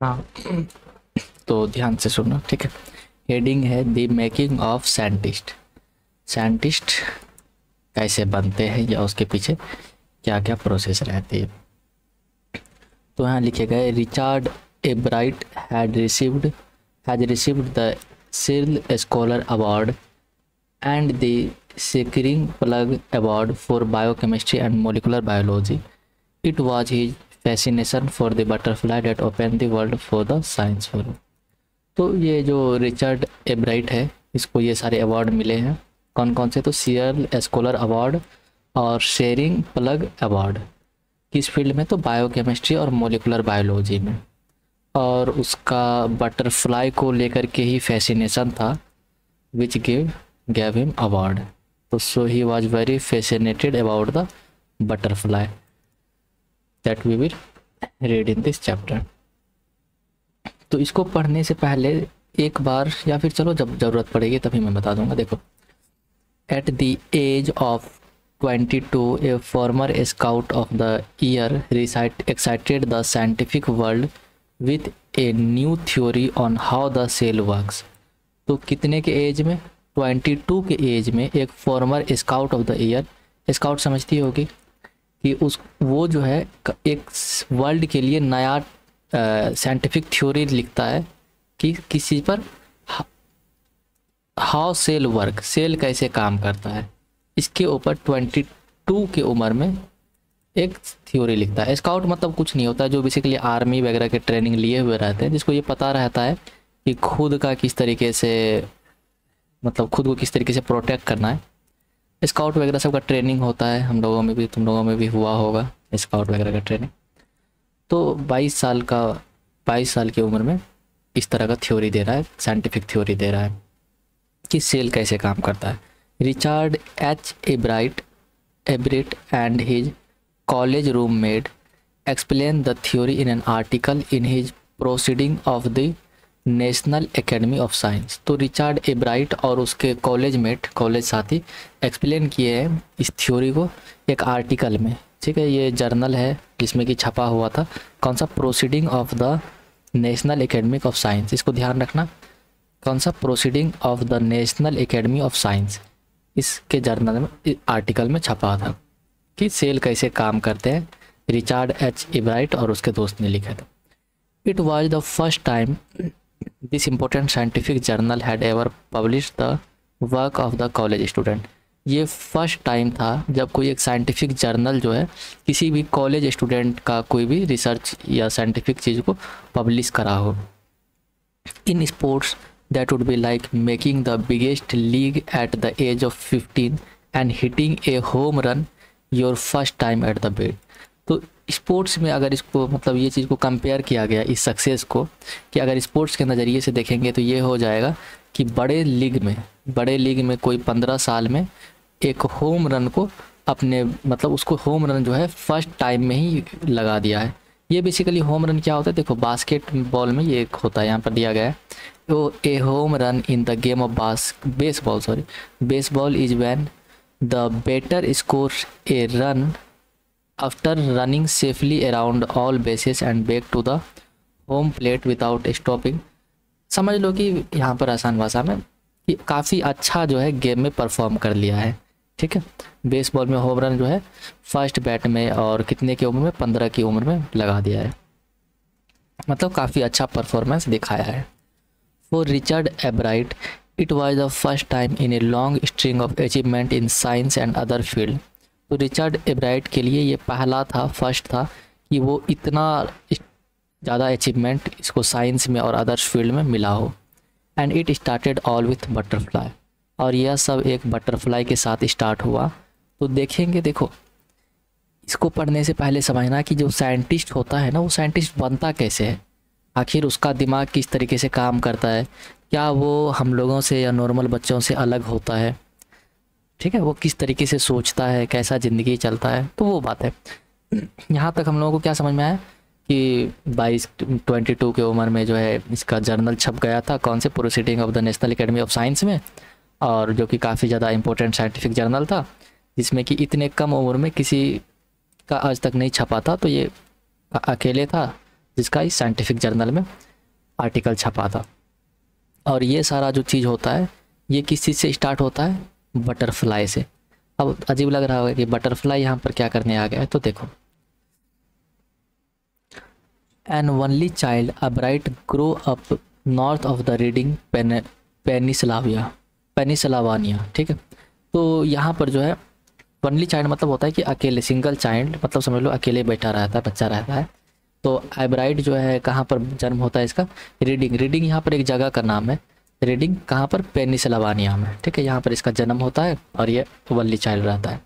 हाँ। तो ध्यान से सुनो, ठीक है। हेडिंग है the making of scientist. Scientist कैसे बनते हैं या उसके पीछे क्या क्या प्रोसेस रहती है। तो यहाँ लिखे गए Richard Ebright has received the Searle scholar award and the Seckering Plug Award for Biochemistry and Molecular Biology. It was his fascination for the butterfly that opened the world for the science world. तो ये जो Richard एब्राइट है, इसको ये सारे award मिले हैं। कौन कौन से? तो सीरियल स्कॉलर अवार्ड और शेरिंग प्लग अवार्ड। किस फील्ड में? तो बायोकेमिस्ट्री और मोलिकुलर बायोलॉजी में। और उसका बटरफ्लाई को लेकर के ही फैसिनेशन था, विच gave him award. So he was very fascinated about the butterfly that we will read in this chapter. तो इसको पढ़ने से पहले एक बार, या फिर चलो जब ज़रूरत पड़ेगी तभी मैं बता दूंगा। देखो, at the age of 22 a former scout of the year excited the scientific world with a new theory on how the cell works. तो कितने के एज में? 22 के एज में एक farmer scout of the year. Scout समझती होगी कि उस वो जो है एक वर्ल्ड के लिए नया साइंटिफिक थ्योरी लिखता है कि किसी पर हाउ सेल वर्क, सेल कैसे काम करता है, इसके ऊपर 22 की उम्र में एक थ्योरी लिखता है। स्काउट मतलब कुछ नहीं होता, जो बेसिकली आर्मी वगैरह के ट्रेनिंग लिए हुए रहते हैं, जिसको ये पता रहता है कि खुद का किस तरीके से, मतलब खुद को किस तरीके से प्रोटेक्ट करना है। स्काउट वगैरह सब का ट्रेनिंग होता है, हम लोगों में भी, तुम लोगों में भी हुआ होगा स्काउट वगैरह का ट्रेनिंग। तो 22 साल की उम्र में इस तरह का थ्योरी दे रहा है, साइंटिफिक थ्योरी दे रहा है कि सेल कैसे काम करता है। Richard H Ebright and his college roommate explain the theory in an article in his proceeding of the national academy of science. तो रिचर्ड एब्राइट और उसके कॉलेज साथी एक्सप्लेन किए हैं इस थ्योरी को एक आर्टिकल में, ठीक है। ये जर्नल है जिसमें कि छपा हुआ था। कौन सा? Proceeding of the national academy of science. इसको ध्यान रखना, कौन सा? Proceeding of the national academy of science. इसके जर्नल में, आर्टिकल में छपा था कि सेल कैसे काम करते हैं। रिचर्ड एच एब्राइट और उसके दोस्त ने लिखा था। It was the first time this important scientific journal had ever published the work of the college student. ये फर्स्ट टाइम था जब कोई एक साइंटिफिक जर्नल जो है किसी भी कॉलेज स्टूडेंट का कोई भी रिसर्च या साइंटिफिक चीज़ को पब्लिश करा हो। In sports that would be like making the biggest league at the age of 15 and hitting a home run your first time at the bat. तो स्पोर्ट्स में अगर इसको, मतलब ये चीज़ को कंपेयर किया गया इस सक्सेस को, कि अगर स्पोर्ट्स के नज़रिए से देखेंगे तो ये हो जाएगा कि बड़े लीग में कोई 15 साल में एक होम रन को अपने, मतलब उसको होम रन जो है फर्स्ट टाइम में ही लगा दिया है। ये बेसिकली होम रन क्या होता है? देखो, बास्केटबॉल में ये एक होता है, यहाँ पर दिया गया है। तो a home run in the game of baseball is when the batter score a run after running safely around all bases and back to the home plate without stopping। समझ लो कि यहाँ पर आसान भाषा में कि काफ़ी अच्छा जो है गेम में परफॉर्म कर लिया है, ठीक है। बेसबॉल में होम रन जो है फर्स्ट बैट में और कितने की उम्र में? 15 की उम्र में लगा दिया है, मतलब काफ़ी अच्छा परफॉर्मेंस दिखाया है। For Richard एब्राइट it was the first time in a long string of achievement in science and other field. तो रिचर्ड एब्राइट के लिए ये पहला था, फर्स्ट था कि वो इतना ज़्यादा अचीवमेंट इसको साइंस में और अदर्स फील्ड में मिला हो। And it started all with butterfly, और यह सब एक बटरफ्लाई के साथ स्टार्ट हुआ। तो देखेंगे, देखो, इसको पढ़ने से पहले समझना कि जो साइंटिस्ट होता है ना, वो साइंटिस्ट बनता कैसे है, आखिर उसका दिमाग किस तरीके से काम करता है, क्या वो हम लोगों से या नॉर्मल बच्चों से अलग होता है, ठीक है, वो किस तरीके से सोचता है, कैसा ज़िंदगी चलता है। तो वो बात है। यहाँ तक हम लोगों को क्या समझ में आया कि 22 की उम्र में जो है इसका जर्नल छप गया था, कौन से? Proceeding of the national academy of science में, और जो कि काफ़ी ज़्यादा इंपॉर्टेंट साइंटिफिक जर्नल था, जिसमें कि इतने कम उम्र में किसी का आज तक नहीं छपा था। तो ये अकेले था जिसका इस साइंटिफिक जर्नल में आर्टिकल छपा था। और ये सारा जो चीज़ होता है ये किस चीज़ से स्टार्ट होता है, बटरफ्लाई से। अब अजीब लग रहा होगा कि बटरफ्लाई यहाँ पर क्या करने आ गया है, तो देखो, an only child Ebright grow up north of the Reading Pennsylvania, ठीक है। तो यहाँ पर जो है ओनली चाइल्ड मतलब होता है कि अकेले, सिंगल चाइल्ड मतलब समझ लो अकेले बैठा रहता है, बच्चा रहता है। तो एब्राइट जो है कहाँ पर जन्म होता है इसका, रीडिंग यहाँ पर एक जगह का नाम है, रीडिंग कहाँ पर, पेनिसलावानिया में, ठीक है। यहाँ पर इसका जन्म होता है और ये ओनली चाइल्ड रहता है।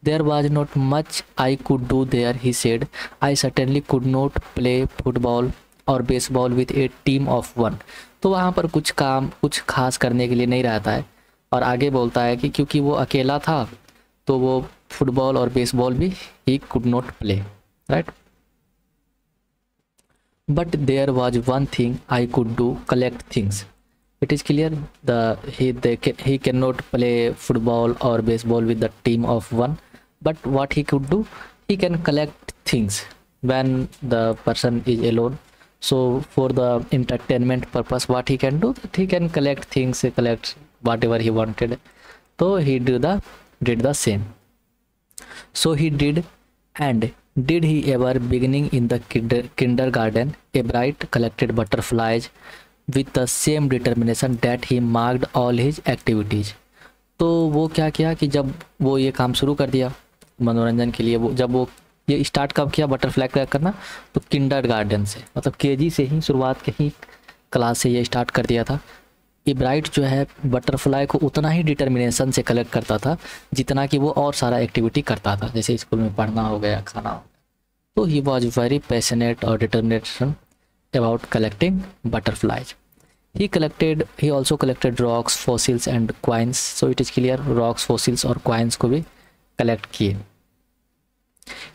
There was not much I could do there, he said, I certainly could not play football और baseball with a team of one. तो वहाँ पर कुछ काम, कुछ खास करने के लिए नहीं रहता है। और आगे बोलता है कि क्योंकि वो अकेला था तो वो फुटबॉल और बेसबॉल भी he could not play, right. But there was one thing I could do, collect things. It is clear he cannot play football or baseball with the team of one, but what he could do, he can collect things when the person is alone. So for the entertainment purpose, what he can do, he can collect things, collect whatever he wanted. So he did the same. So he did, and did he ever, beginning in the kindergarten, a bright collected butterflies with the same determination that he marked all his activities. तो वो क्या किया कि जब वो ये काम शुरू कर दिया मनोरंजन के लिए, वो जब वो ये स्टार्ट कब किया बटरफ्लाई कलेक्ट करना, तो किंडरगार्टन से, मतलब केजी से ही, शुरुआत के ही क्लास से ये स्टार्ट कर दिया था। इब्राइट जो है बटरफ्लाई को उतना ही डिटर्मिनेशन से कलेक्ट करता था जितना कि वो और सारा एक्टिविटी करता था, जैसे स्कूल में पढ़ना हो गया, खाना हो गया। तो ही वॉज वेरी पैशनेट और determination about collecting butterflies. He also collected rocks, fossils and coins. So it is clear rocks, fossils और coins को भी collect किए।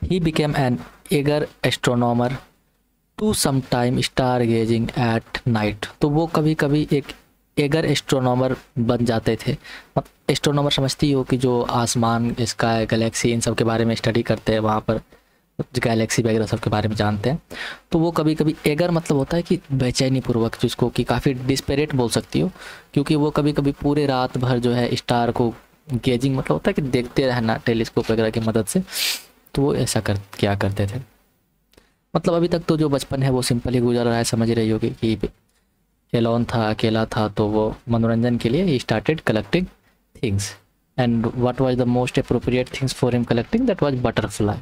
He became an eager astronomer to sometime stargazing at night. तो वो कभी कभी एक एगर एस्ट्रोनॉमर बन जाते थे। एस्ट्रोनॉमर समझती हो कि जो आसमान, स्काई, गैलेक्सी, इन सब के बारे में स्टडी करते हैं, वहाँ पर गैलेक्सी वगैरह सब के बारे में जानते हैं। तो वो कभी कभी एगर मतलब होता है कि बेचैनी पूर्वक, जिसको कि काफ़ी डिस्पेरेट बोल सकती हो, क्योंकि वो कभी कभी पूरे रात भर जो है स्टार को गेजिंग मतलब होता है कि देखते रहना टेलीस्कोप वगैरह की मदद से। तो वो ऐसा क्या करते थे। मतलब अभी तक तो जो बचपन है वो सिंपल ही गुजर रहा है, समझ रही होगी कि एलोन था, अकेला था, तो वो मनोरंजन के लिए he started collecting things. And what was the most appropriate things for him collecting, that was butterfly.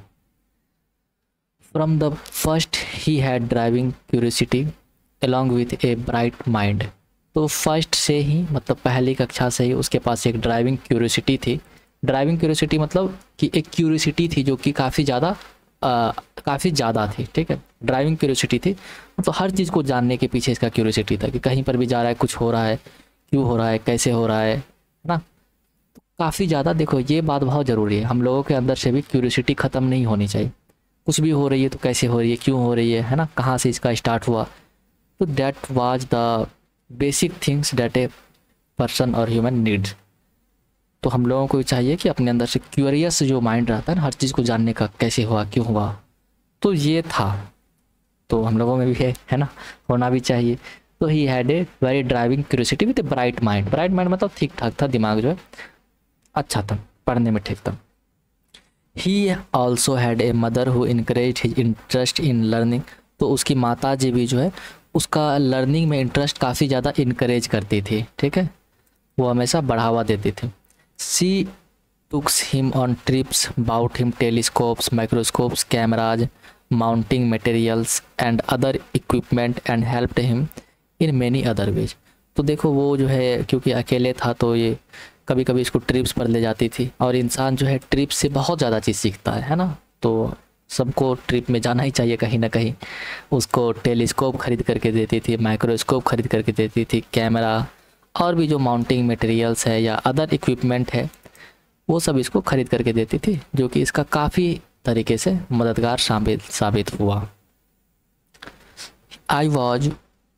From the first he had driving curiosity along with a bright mind. तो फर्स्ट से ही, मतलब पहली कक्षा से ही उसके पास एक ड्राइविंग क्यूरियोसिटी थी। Driving curiosity मतलब कि एक क्यूरियोसिटी थी जो कि काफ़ी ज़्यादा थी, ठीक है। ड्राइविंग क्यूरियोसिटी थी मतलब हर चीज़ को जानने के पीछे इसका क्यूरियोसिटी था, कि कहीं पर भी जा रहा है, कुछ हो रहा है, क्यों हो रहा है, कैसे हो रहा है ना। तो काफ़ी ज़्यादा, देखो ये बात बहुत ज़रूरी है, हम लोगों के अंदर से भी क्यूरियोसिटी ख़त्म नहीं होनी चाहिए। कुछ भी हो रही है तो कैसे हो रही है, क्यों हो रही है ना, कहाँ से इसका स्टार्ट हुआ। तो that was the basic things that a person और ह्यूमन नीड्स। तो हम लोगों को चाहिए कि अपने अंदर से क्यूरियस जो माइंड रहता है ना, हर चीज़ को जानने का, कैसे हुआ, क्यों हुआ, तो ये था। तो हम लोगों में भी है ना, होना भी चाहिए। तो he had a very driving curiosity with a bright mind. Bright mind मतलब ठीक ठाक था, दिमाग जो है अच्छा था, पढ़ने में ठीक था। He also had a mother who encouraged his interest in learning. तो उसकी माता जी भी जो है उसका लर्निंग में इंटरेस्ट काफ़ी ज़्यादा इनकरेज करती थी, ठीक है, वो हमेशा बढ़ावा देती थी। She took him on trips, bought him telescopes, microscopes, cameras, mounting materials and other equipment and helped him in many other ways. तो देखो वो जो है क्योंकि अकेले था तो ये कभी कभी इसको ट्रिप्स पर ले जाती थी, और इंसान जो है ट्रिप से बहुत ज़्यादा चीज़ सीखता है ना। तो सबको ट्रिप में जाना ही चाहिए कहीं ना कहीं। उसको टेलीस्कोप खरीद करके देती थी, माइक्रोस्कोप खरीद करके देती थी, कैमरा और भी जो माउंटिंग मटेरियल्स है या अदर इक्विपमेंट है वो सब इसको खरीद करके देती थी, जो कि इसका काफ़ी तरीके से मददगार साबित हुआ। I was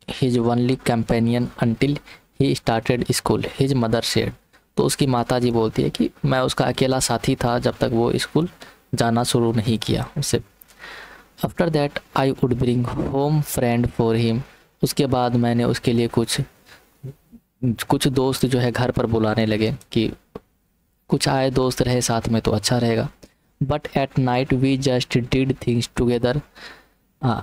his only companion until he started school, his mother said. तो उसकी माता जी बोलती है कि मैं उसका अकेला साथी था जब तक वो स्कूल जाना शुरू नहीं किया उससे। After that I would bring home friend for him, उसके बाद मैंने उसके लिए कुछ कुछ दोस्त जो है घर पर बुलाने लगे कि कुछ आए दोस्त रहे साथ में तो अच्छा रहेगा। But at night we just did things together.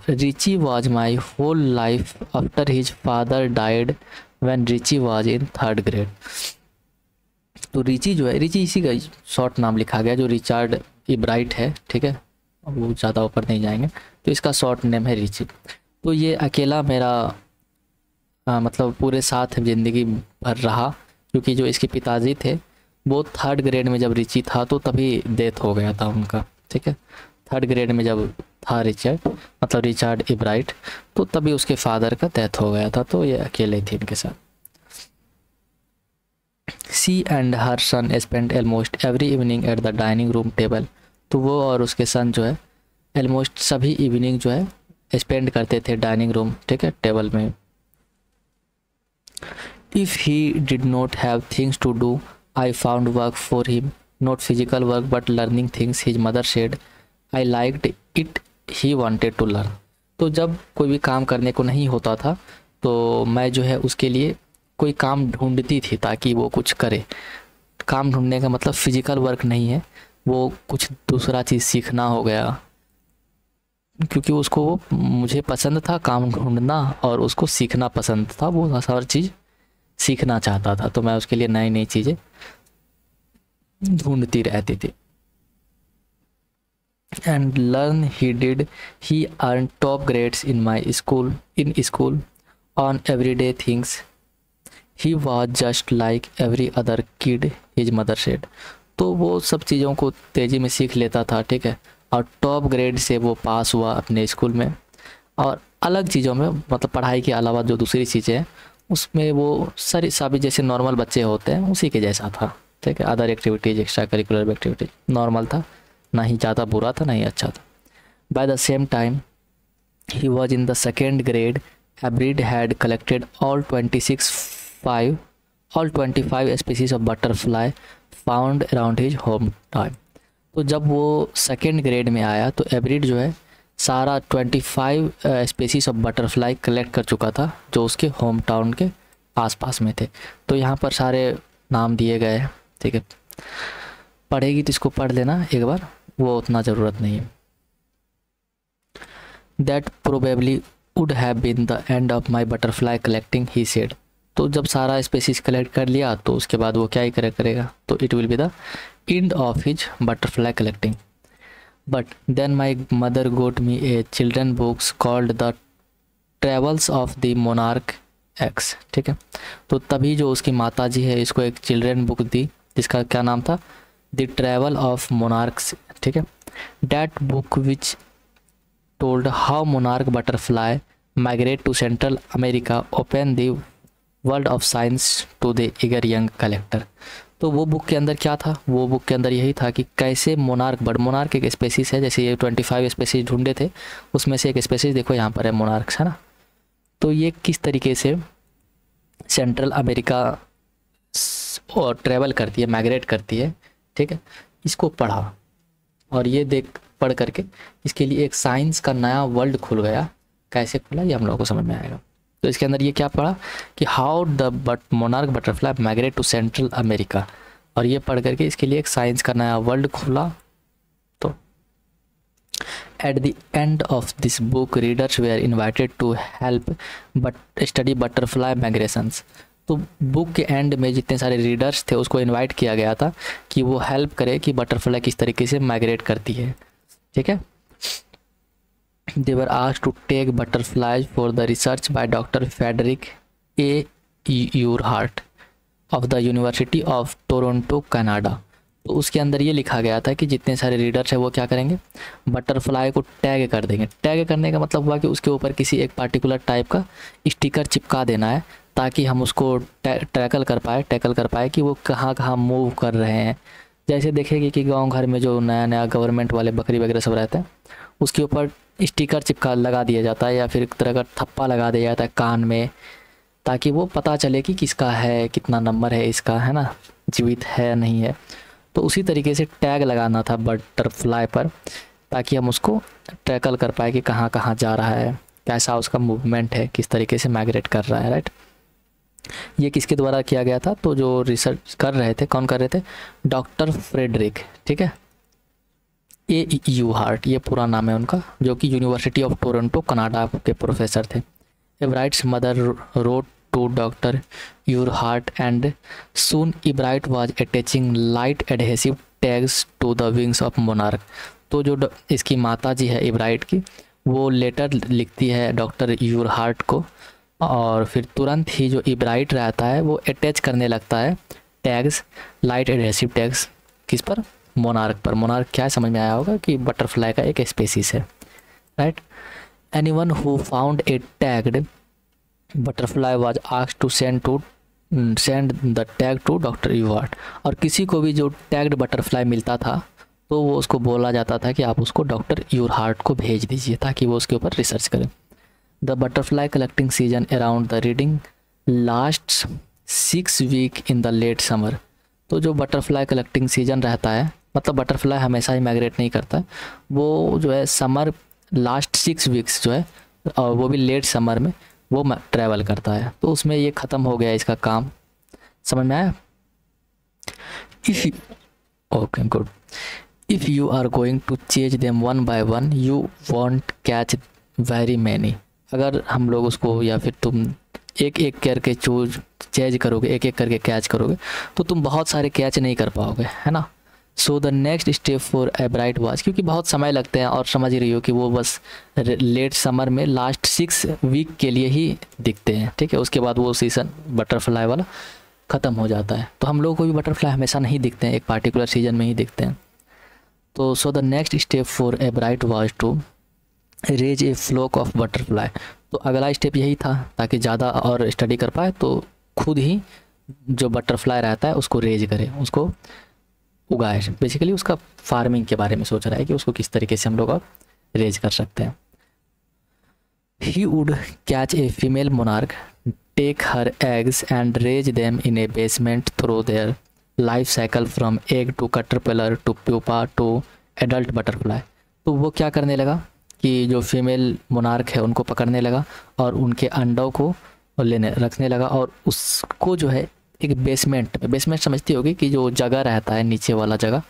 Richie was my whole life after his father died when Richie was in 3rd grade. तो रिची जो है, रिची इसी का शॉर्ट नाम लिखा गया, जो रिचार्ड इब्राइट है, ठीक है, वो ज़्यादा ऊपर नहीं जाएंगे, तो इसका शॉर्ट नेम है रिची। तो ये अकेला मेरा मतलब पूरे साथ ज़िंदगी भर रहा, क्योंकि जो इसके पिताजी थे वो 3rd ग्रेड में जब रिची था तो तभी डेथ हो गया था उनका, ठीक है। 3rd ग्रेड में जब था रिचार्ड इब्राइट, तो तभी उसके फादर का डेथ हो गया था, तो ये अकेले थे इनके साथ। She and her son spend almost every evening at the dining room table. तो वो और उसके सन जो है ऑलमोस्ट सभी इवनिंग जो है स्पेंड करते थे डाइनिंग रूम, ठीक है, टेबल में। If he did not have things to do I found work for him, not physical work but learning things, his mother said I liked it, he wanted to learn. तो जब कोई भी काम करने को नहीं होता था तो मैं जो है उसके लिए कोई काम ढूंढती थी ताकि वो कुछ करे। काम ढूंढने का मतलब फिजिकल वर्क नहीं है, वो कुछ दूसरा चीज़ सीखना हो गया, क्योंकि उसको मुझे पसंद था काम ढूंढना और उसको सीखना पसंद था, वो हर चीज़ सीखना चाहता था, तो मैं उसके लिए नई नई चीज़ें ढूंढती रहती थी। And learn he did, he earn top grades in my school on everyday things, he was just like every other kid, his mother said. तो वो सब चीज़ों को तेज़ी में सीख लेता था, ठीक है, और टॉप ग्रेड से वो पास हुआ अपने स्कूल में। और अलग चीज़ों में मतलब पढ़ाई के अलावा जो दूसरी चीज़ें हैं उसमें वो सारी सभी जैसे नॉर्मल बच्चे होते हैं उसी के जैसा था, ठीक है। Other activities, extra curricular activities normal था, ना ही ज़्यादा बुरा था ना ही अच्छा था। By the same time he was in the 2nd grade, Ebright had collected all 25 species of butterfly found around his home town. तो जब वो 2nd ग्रेड में आया तो एब्रिड जो है सारा 25 स्पीसीज ऑफ बटरफ्लाई कलेक्ट कर चुका था जो उसके होम टाउन के आसपास में थे। तो यहाँ पर सारे नाम दिए गए हैं, ठीक है, पढ़ेगी तो इसको पढ़ लेना एक बार, वो उतना ज़रूरत नहीं है। That probably would have been the end of my butterfly collecting, he said. तो जब सारा स्पीसीज कलेक्ट कर लिया तो उसके बाद वो क्या ही करेगा, तो it will be the end of his butterfly collecting. But then my mother got me a children books called the travels of the monarch X, ठीक है। तो तभी जो उसकी माता जी है इसको एक चिल्ड्रन बुक दी जिसका क्या नाम था, द ट्रेवल ऑफ मोनार्क्स, ठीक है। That book which told how monarch butterfly migrate to central America open the world of science to the eager young collector. तो वो बुक के अंदर क्या था, वो बुक के अंदर यही था कि कैसे मोनार्क एक स्पेसीज है, जैसे ये 25 स्पेसीज ढूंढे थे उसमें से एक स्पेसीज देखो यहाँ पर है मोनार्क्स, है ना। तो ये किस तरीके से सेंट्रल अमेरिका और ट्रैवल करती है, माइग्रेट करती है, ठीक है, इसको पढ़ा और ये पढ़ करके इसके लिए एक साइंस का नया वर्ल्ड खुल गया। कैसे खुला ये हम लोगों को समझ में आएगा। तो इसके अंदर ये क्या पढ़ा कि how the monarch butterfly migrate to central America, और ये पढ़ करके इसके लिए एक साइंस का नया वर्ल्ड खुला। तो at the end of this book readers were invited to help but study butterfly migrations. तो बुक के एंड में जितने सारे रीडर्स थे उसको इनवाइट किया गया था कि वो हेल्प करे कि बटरफ्लाई किस तरीके से माइग्रेट करती है, ठीक है। They were asked to take butterflies for the research by Dr. Frederick A. Urquhart of the University of Toronto, Canada। तो उसके अंदर ये लिखा गया था कि जितने सारे रीडर्स हैं वो क्या करेंगे, बटरफ्लाई को टैग कर देंगे। टैग करने का मतलब हुआ कि उसके ऊपर किसी एक पार्टिकुलर टाइप का स्टिकर चिपका देना है ताकि हम उसको टैकल कर पाए कि वो कहाँ कहाँ मूव कर रहे हैं। जैसे देखेंगे कि गांव घर में जो नया नया गवर्नमेंट वाले बकरी वगैरह सब रहते हैं उसके ऊपर स्टिकर चिपका लगा दिया जाता है या फिर एक तरह का थप्पा लगा दिया जाता है कान में, ताकि वो पता चले कि किसका है, कितना नंबर है इसका, है ना, जीवित है नहीं है। तो उसी तरीके से टैग लगाना था बटरफ्लाई पर ताकि हम उसको ट्रैकल कर पाए कि कहाँ कहाँ जा रहा है, कैसा उसका मूवमेंट है, किस तरीके से माइग्रेट कर रहा है, राइट। ये किसके द्वारा किया गया था? तो जो रिसर्च कर रहे थे, कौन कर रहे थे? डॉक्टर फ्रेडरिक, ठीक है, ए यू हार्ट, ये पूरा नाम है उनका, जो कि यूनिवर्सिटी ऑफ टोरंटो कनाडा के प्रोफेसर थे। Ebright's mother wrote to doctor Urquhart and soon Ebright was attaching light adhesive tags to the wings of monarch. तो जो इसकी माता जी है एब्राइट की, वो लेटर लिखती है डॉक्टर यूर हार्ट को, और फिर तुरंत ही जो एब्राइट रहता है वो अटैच करने लगता है टैग्स, लाइट एडहेसिव टैग्स, किस पर? मोनार्क पर। मोनार्क क्या है, समझ में आया होगा कि बटरफ्लाई का एक स्पेसीज है, right. Anyone who found a tagged butterfly was asked to send the tag to doctor Urquhart. और किसी को भी जो टैग्ड बटरफ्लाई मिलता था तो वो उसको बोला जाता था कि आप उसको डॉक्टर यूहार्ट को भेज दीजिए ताकि वो उसके ऊपर रिसर्च करें। The butterfly collecting season around the reading last 6 week in the late summer. तो जो बटरफ्लाई कलेक्टिंग सीजन रहता है, मतलब बटरफ्लाई हमेशा ही माइग्रेट नहीं करता है, वो जो है समर लास्ट 6 वीक्स जो है, और वो भी लेट समर में वो ट्रैवल करता है। तो उसमें ये ख़त्म हो गया इसका काम, समझ में आया? Okay good. If you are going to chase them one by one you won't catch very many. अगर हम लोग उसको, या फिर तुम एक एक करके चेज करोगे, एक एक करके कैच करोगे, तो तुम बहुत सारे कैच नहीं कर पाओगे, है ना। सो the next step for Ebright was, क्योंकि बहुत समय लगते हैं और समझ ही रही हो कि वो बस लेट समर में लास्ट 6 वीक के लिए ही दिखते हैं, ठीक है। उसके बाद वो सीज़न बटरफ्लाई वाला ख़त्म हो जाता है। तो हम लोगों को भी बटरफ्लाई हमेशा नहीं दिखते हैं, एक पार्टिकुलर सीजन में ही दिखते हैं। तो so the next step for Ebright was to raise a flock of butterfly. तो अगला स्टेप यही था, ताकि ज़्यादा और स्टडी कर पाए तो खुद ही जो बटरफ्लाई रहता है उसको रेज करे, उसको उगाए। बेसिकली उसका फार्मिंग के बारे में सोच रहा है कि उसको किस तरीके से हम लोग अब रेज कर सकते हैं। He would catch a female monarch, take her eggs and raise them in a basement through their life cycle from egg to caterpillar to pupa to adult butterfly. तो वो क्या करने लगा कि जो फीमेल मोनार्क है उनको पकड़ने लगा और उनके अंडों को रखने लगा, और उसको जो है एक बेसमेंट समझती होगी कि जो जगह रहता है नीचे वाला जगह,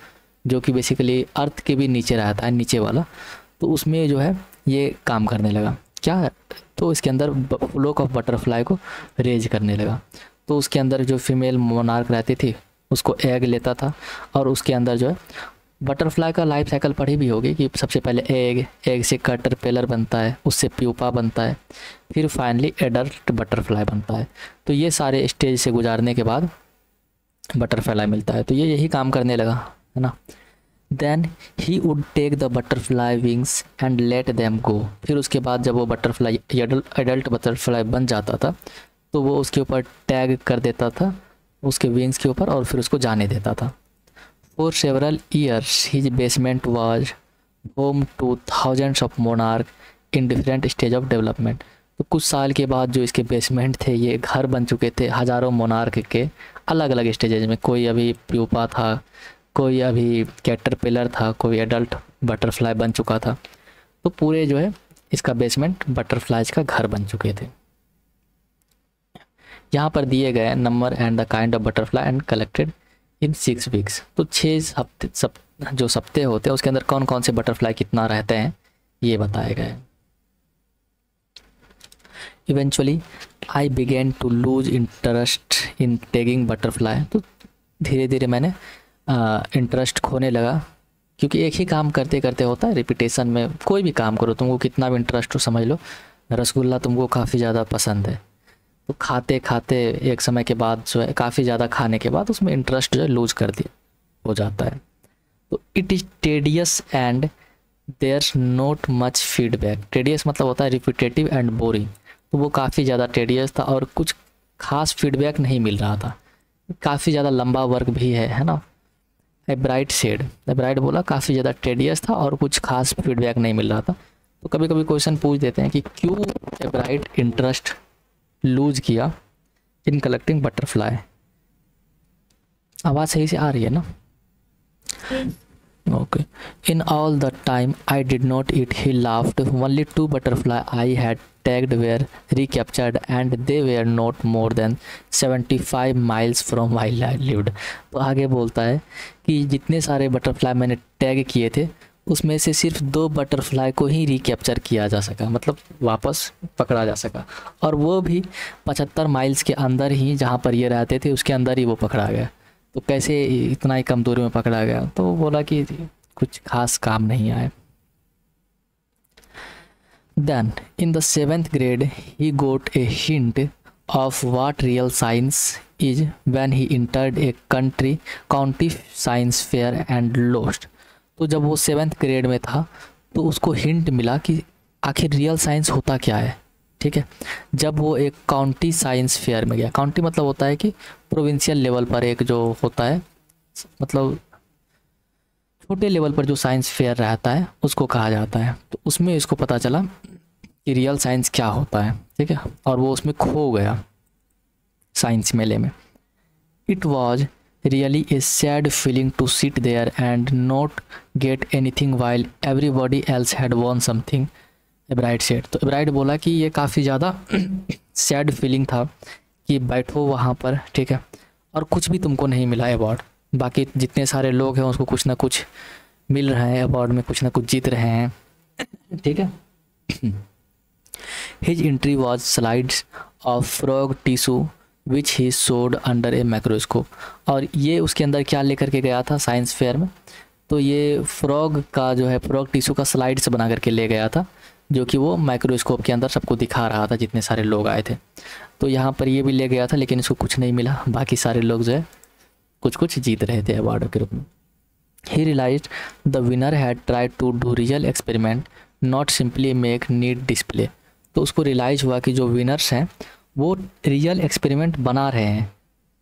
जो कि बेसिकली अर्थ के भी नीचे रहता है नीचे वाला, तो उसमें जो है ये काम करने लगा क्या, तो इसके अंदर फ्लॉक ऑफ बटरफ्लाई को रेज करने लगा। तो उसके अंदर जो फीमेल मोनार्क रहती थी उसको एग लेता था, और उसके अंदर जो है बटरफ्लाई का लाइफ साइकिल पढ़ी भी होगी कि सबसे पहले एग से कैटरपिलर बनता है, उससे प्यूपा बनता है, फिर फाइनली एडल्ट बटरफ्लाई बनता है। तो ये सारे स्टेज से गुजारने के बाद बटरफ्लाई मिलता है। तो ये यही काम करने लगा, है ना। Then he would take the butterfly wings and let them go. फिर उसके बाद जब वो बटरफ्लाई एडल्ट बटरफ्लाई बन जाता था तो वो उसके ऊपर टैग कर देता था उसके विंग्स के ऊपर, और फिर उसको जाने देता था। For several years, his basement was home to thousands of monarchs in different stage of development. तो कुछ साल के बाद जो इसके बेसमेंट थे ये घर बन चुके थे हज़ारों मोनार्क के अलग अलग स्टेजेज में। कोई अभी प्यूपा था, कोई अभी कैटरपिलर था, कोई एडल्ट बटरफ्लाई बन चुका था। तो पूरे जो है इसका बेसमेंट बटरफ्लाइज का घर बन चुके थे। यहाँ पर दिए गए number and the kind of butterfly and collected in 6 weeks. तो 6 हफ्ते जो सप्ते होते हैं उसके अंदर कौन कौन से बटरफ्लाई कितना रहते हैं ये बताए गए। Eventually I began to lose interest in tagging butterfly. तो धीरे धीरे मैंने इंटरेस्ट खोने लगा, क्योंकि एक ही काम करते करते होता है रिपीटेशन में। कोई भी काम करो, तुमको कितना भी इंटरेस्ट हो, समझ लो रसगुल्ला तुमको काफ़ी ज़्यादा पसंद है, तो खाते खाते एक समय के बाद जो है काफ़ी ज़्यादा खाने के बाद उसमें इंटरेस्ट जो है लूज कर दिया हो जाता है। तो it is tedious and there not much feedback. Tedious मतलब होता है रिपीटेटिव एंड बोरिंग। तो वो काफ़ी ज़्यादा टेडियस था और कुछ खास फीडबैक नहीं मिल रहा था, काफ़ी ज़्यादा लंबा वर्क भी है ना। एब्राइट सेड, एब्राइट बोला काफ़ी ज़्यादा टेडियस था और कुछ खास फीडबैक नहीं मिल रहा था। तो कभी कभी क्वेश्चन पूछ देते हैं कि क्यों एब्राइट इंटरेस्ट लूज किया इन कलेक्टिंग बटरफ्लाई। आवाज़ सही से आ रही है ना? Okay. In all the time I did not eat, he laughed. Only 2 butterfly I had tagged were recaptured and they were not more than 75 miles from where I lived. तो आगे बोलता है कि जितने सारे बटरफ्लाई मैंने टैग किए थे उसमें से सिर्फ 2 बटरफ्लाई को ही रिकैप्चर किया जा सका, मतलब वापस पकड़ा जा सका, और वो भी 75 माइल्स के अंदर ही, जहाँ पर ये रहते थे उसके अंदर ही वो पकड़ा गया। तो कैसे इतना ही कम दूरी में पकड़ा गया? तो वो बोला कि कुछ खास काम नहीं आए। Then in the 7th grade he got a hint of what real science is when he entered a county science fair and lost. तो जब वो 7th grade में था तो उसको हिंट मिला कि आखिर रियल साइंस होता क्या है। ठीक है, जब वो एक काउंटी साइंस फेयर में गया। काउंटी मतलब होता है कि प्रोविंशियल लेवल पर एक जो होता है, मतलब छोटे लेवल पर जो साइंस फेयर रहता है उसको कहा जाता है। तो उसमें इसको पता चला कि रियल साइंस क्या होता है। ठीक है, और वो उसमें खो गया साइंस मेले में। It was really a sad feeling to sit there and not get anything while everybody else had won something, Ebright said. तो एब्राइट बोला कि ये काफ़ी ज़्यादा सैड फीलिंग था कि बैठो वहाँ पर, ठीक है, और कुछ भी तुमको नहीं मिला अवार्ड। बाकी जितने सारे लोग हैं उसको कुछ ना कुछ मिल रहा है, अवार्ड में कुछ ना कुछ जीत रहे हैं। ठीक है। His entry was slides of frog tissue which he showed under a microscope. और ये उसके अंदर क्या लेकर के गया था साइंस फेयर में? तो ये फ्रॉग का जो है, फ्रॉग टिश्यू का स्लाइड्स बना करके ले गया था, जो कि वो माइक्रोस्कोप के अंदर सबको दिखा रहा था जितने सारे लोग आए थे। तो यहाँ पर ये भी ले गया था लेकिन इसको कुछ नहीं मिला। बाकी सारे लोग जो है कुछ कुछ जीत रहे थे अवार्ड के रूप में। He realised the winner had tried to do real experiment not simply make neat display. तो उसको रियलाइज़ हुआ कि जो विनर्स हैं वो रियल एक्सपेरिमेंट बना रहे हैं,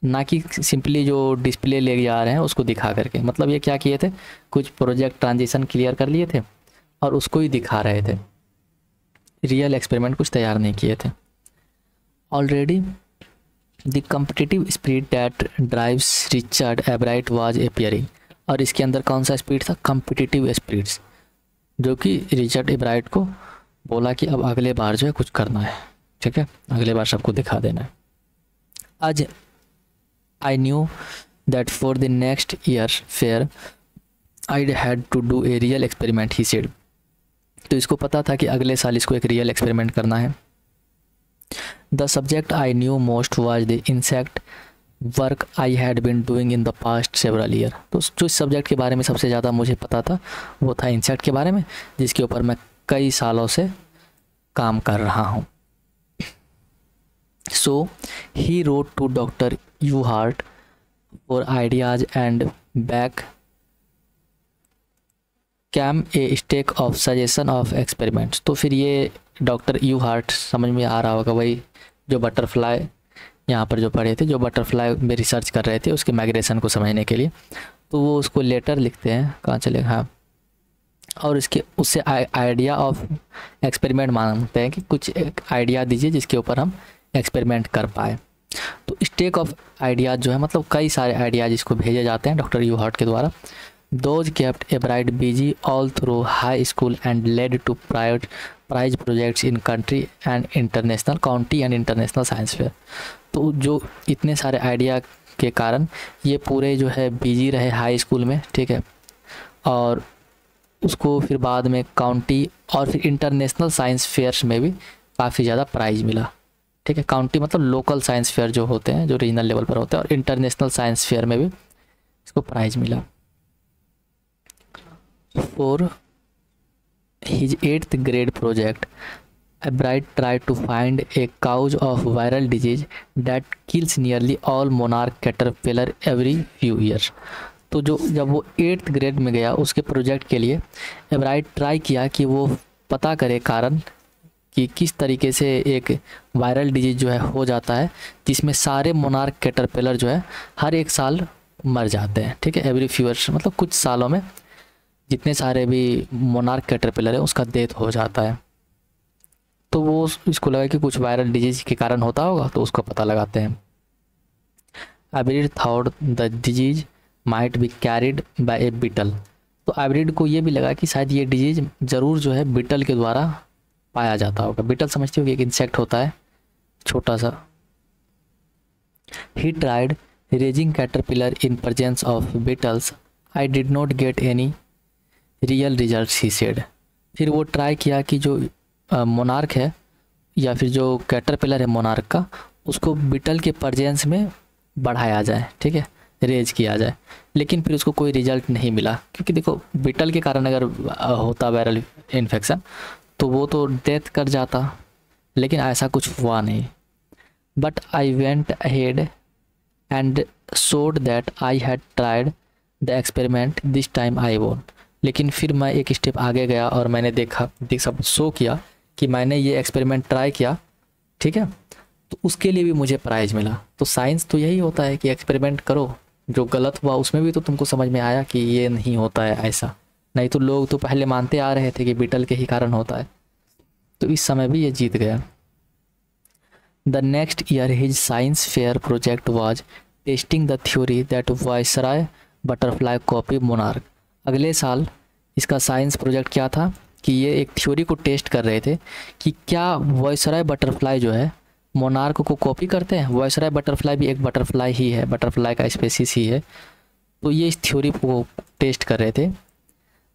ना कि सिंपली जो डिस्प्ले ले जा रहे हैं उसको दिखा करके। मतलब ये क्या किए थे, कुछ प्रोजेक्ट ट्रांजिशन क्लियर कर लिए थे और उसको ही दिखा रहे थे, रियल एक्सपेरिमेंट कुछ तैयार नहीं किए थे। Already the competitive spirit that drives Richard एब्राइट was appearing. और इसके अंदर कौन सा स्पिरिट था? कम्पिटिटिव स्पिरिट्स, जो कि रिचर्ड एब्राइट को बोला कि अब अगले बार जो है कुछ करना है। ठीक है, अगले बार सबको दिखा देना है। आज I knew that for the next year fair I had to do a real experiment, he said. तो इसको पता था कि अगले साल इसको एक रियल एक्सपेरिमेंट करना है। The subject I knew most was the insect work I had been doing in the past several year. तो जो इस सब्जेक्ट के बारे में सबसे ज़्यादा मुझे पता था वो था इंसेक्ट के बारे में, जिसके ऊपर मैं कई सालों से काम कर रहा हूँ। So he wrote to doctor Urquhart for ideas and back came a stack of suggestion of experiments. तो फिर ये डॉक्टर यू हार्ट, समझ में आ रहा होगा वही जो बटरफ्लाई यहाँ पर जो पढ़े थे, जो बटरफ्लाई में रिसर्च कर रहे थे उसके माइग्रेशन को समझने के लिए। तो वो उसको लेटर लिखते हैं, कहाँ चले, हाँ, और उससे आइडिया ऑफ एक्सपेरिमेंट मांगते हैं कि कुछ एक आइडिया दीजिए जिसके ऊपर हम एक्सपेरिमेंट कर पाए। तो स्टेक ऑफ आइडियाज़ जो है मतलब कई सारे आइडियाज़ इसको भेजे जाते हैं डॉक्टर यू हार्ट के द्वारा। Those kept Ebright busy all through high school and led to prize projects in country and international county and international science fair. तो जो इतने सारे आइडिया के कारण ये पूरे जो है बिजी रहे हाई स्कूल में, ठीक है, और उसको फिर बाद में काउंटी और फिर इंटरनेशनल साइंस फेयर्स में भी काफ़ी ज़्यादा प्राइज़ मिला। ठीक है, काउंटी मतलब लोकल साइंस फेयर जो होते हैं, जो रीजनल लेवल पर होते हैं, और इंटरनेशनल साइंस फेयर में भी इसको प्राइज़ मिला। For his 8th grade project, Ebright tried to find a cause of viral disease that kills nearly all monarch caterpillar every few years. तो जब वो 8th grade में गया उसके प्रोजेक्ट के लिए एब्राइट ट्राई किया कि वो पता करे कारण कि किस तरीके से एक वायरल डिजीज जो है हो जाता है जिसमें सारे मोनार्क कैटरपिलर जो है हर एक साल मर जाते हैं। ठीक है, एवरी फ्यू ईयर्स मतलब कुछ सालों में जितने सारे भी मोनार्क कैटरपिलर है उसका डेथ हो जाता है। तो वो इसको लगा कि कुछ वायरल डिजीज के कारण होता होगा, तो उसको पता लगाते हैं। Ebright thought the disease might be carried by a beetle. तो हाइब्रिड को ये भी लगा कि शायद ये डिजीज ज़रूर जो है बीटल के द्वारा पाया जाता होगा। बीटल समझते हो कि एक इंसेक्ट होता है छोटा सा। He tried raising caterpillar in presence of beetles, I did not get any real result, he said. फिर वो ट्राई किया कि जो मोनार्क है या फिर जो कैटरपिलर है मोनार्क का, उसको बीटल के प्रेजेंस में बढ़ाया जाए, ठीक है, रेज किया जाए, लेकिन फिर उसको कोई रिजल्ट नहीं मिला। क्योंकि देखो बीटल के कारण अगर होता वायरल इन्फेक्शन तो वो तो डेथ कर जाता, लेकिन ऐसा कुछ हुआ नहीं। But I went ahead and showed that I had tried the experiment, this time I वोन। लेकिन फिर मैं एक स्टेप आगे गया और मैंने सब शो किया कि मैंने ये एक्सपेरिमेंट ट्राई किया, ठीक है, तो उसके लिए भी मुझे प्राइज़ मिला। तो साइंस तो यही होता है कि एक्सपेरिमेंट करो, जो गलत हुआ उसमें भी तो तुमको समझ में आया कि ये नहीं होता है ऐसा। नहीं तो लोग तो पहले मानते आ रहे थे कि बीटल के ही कारण होता है, तो इस समय भी ये जीत गया। The next year his science fair project was testing the theory that viceroy butterfly copy monarch. अगले साल इसका साइंस प्रोजेक्ट क्या था कि ये एक थ्योरी को टेस्ट कर रहे थे कि क्या वायसराय बटरफ्लाई जो है मोनार्क को कॉपी करते हैं। वायसराय बटरफ्लाई भी एक बटरफ्लाई ही है, बटरफ्लाई का स्पेसीज ही है। तो ये इस थ्योरी को टेस्ट कर रहे थे।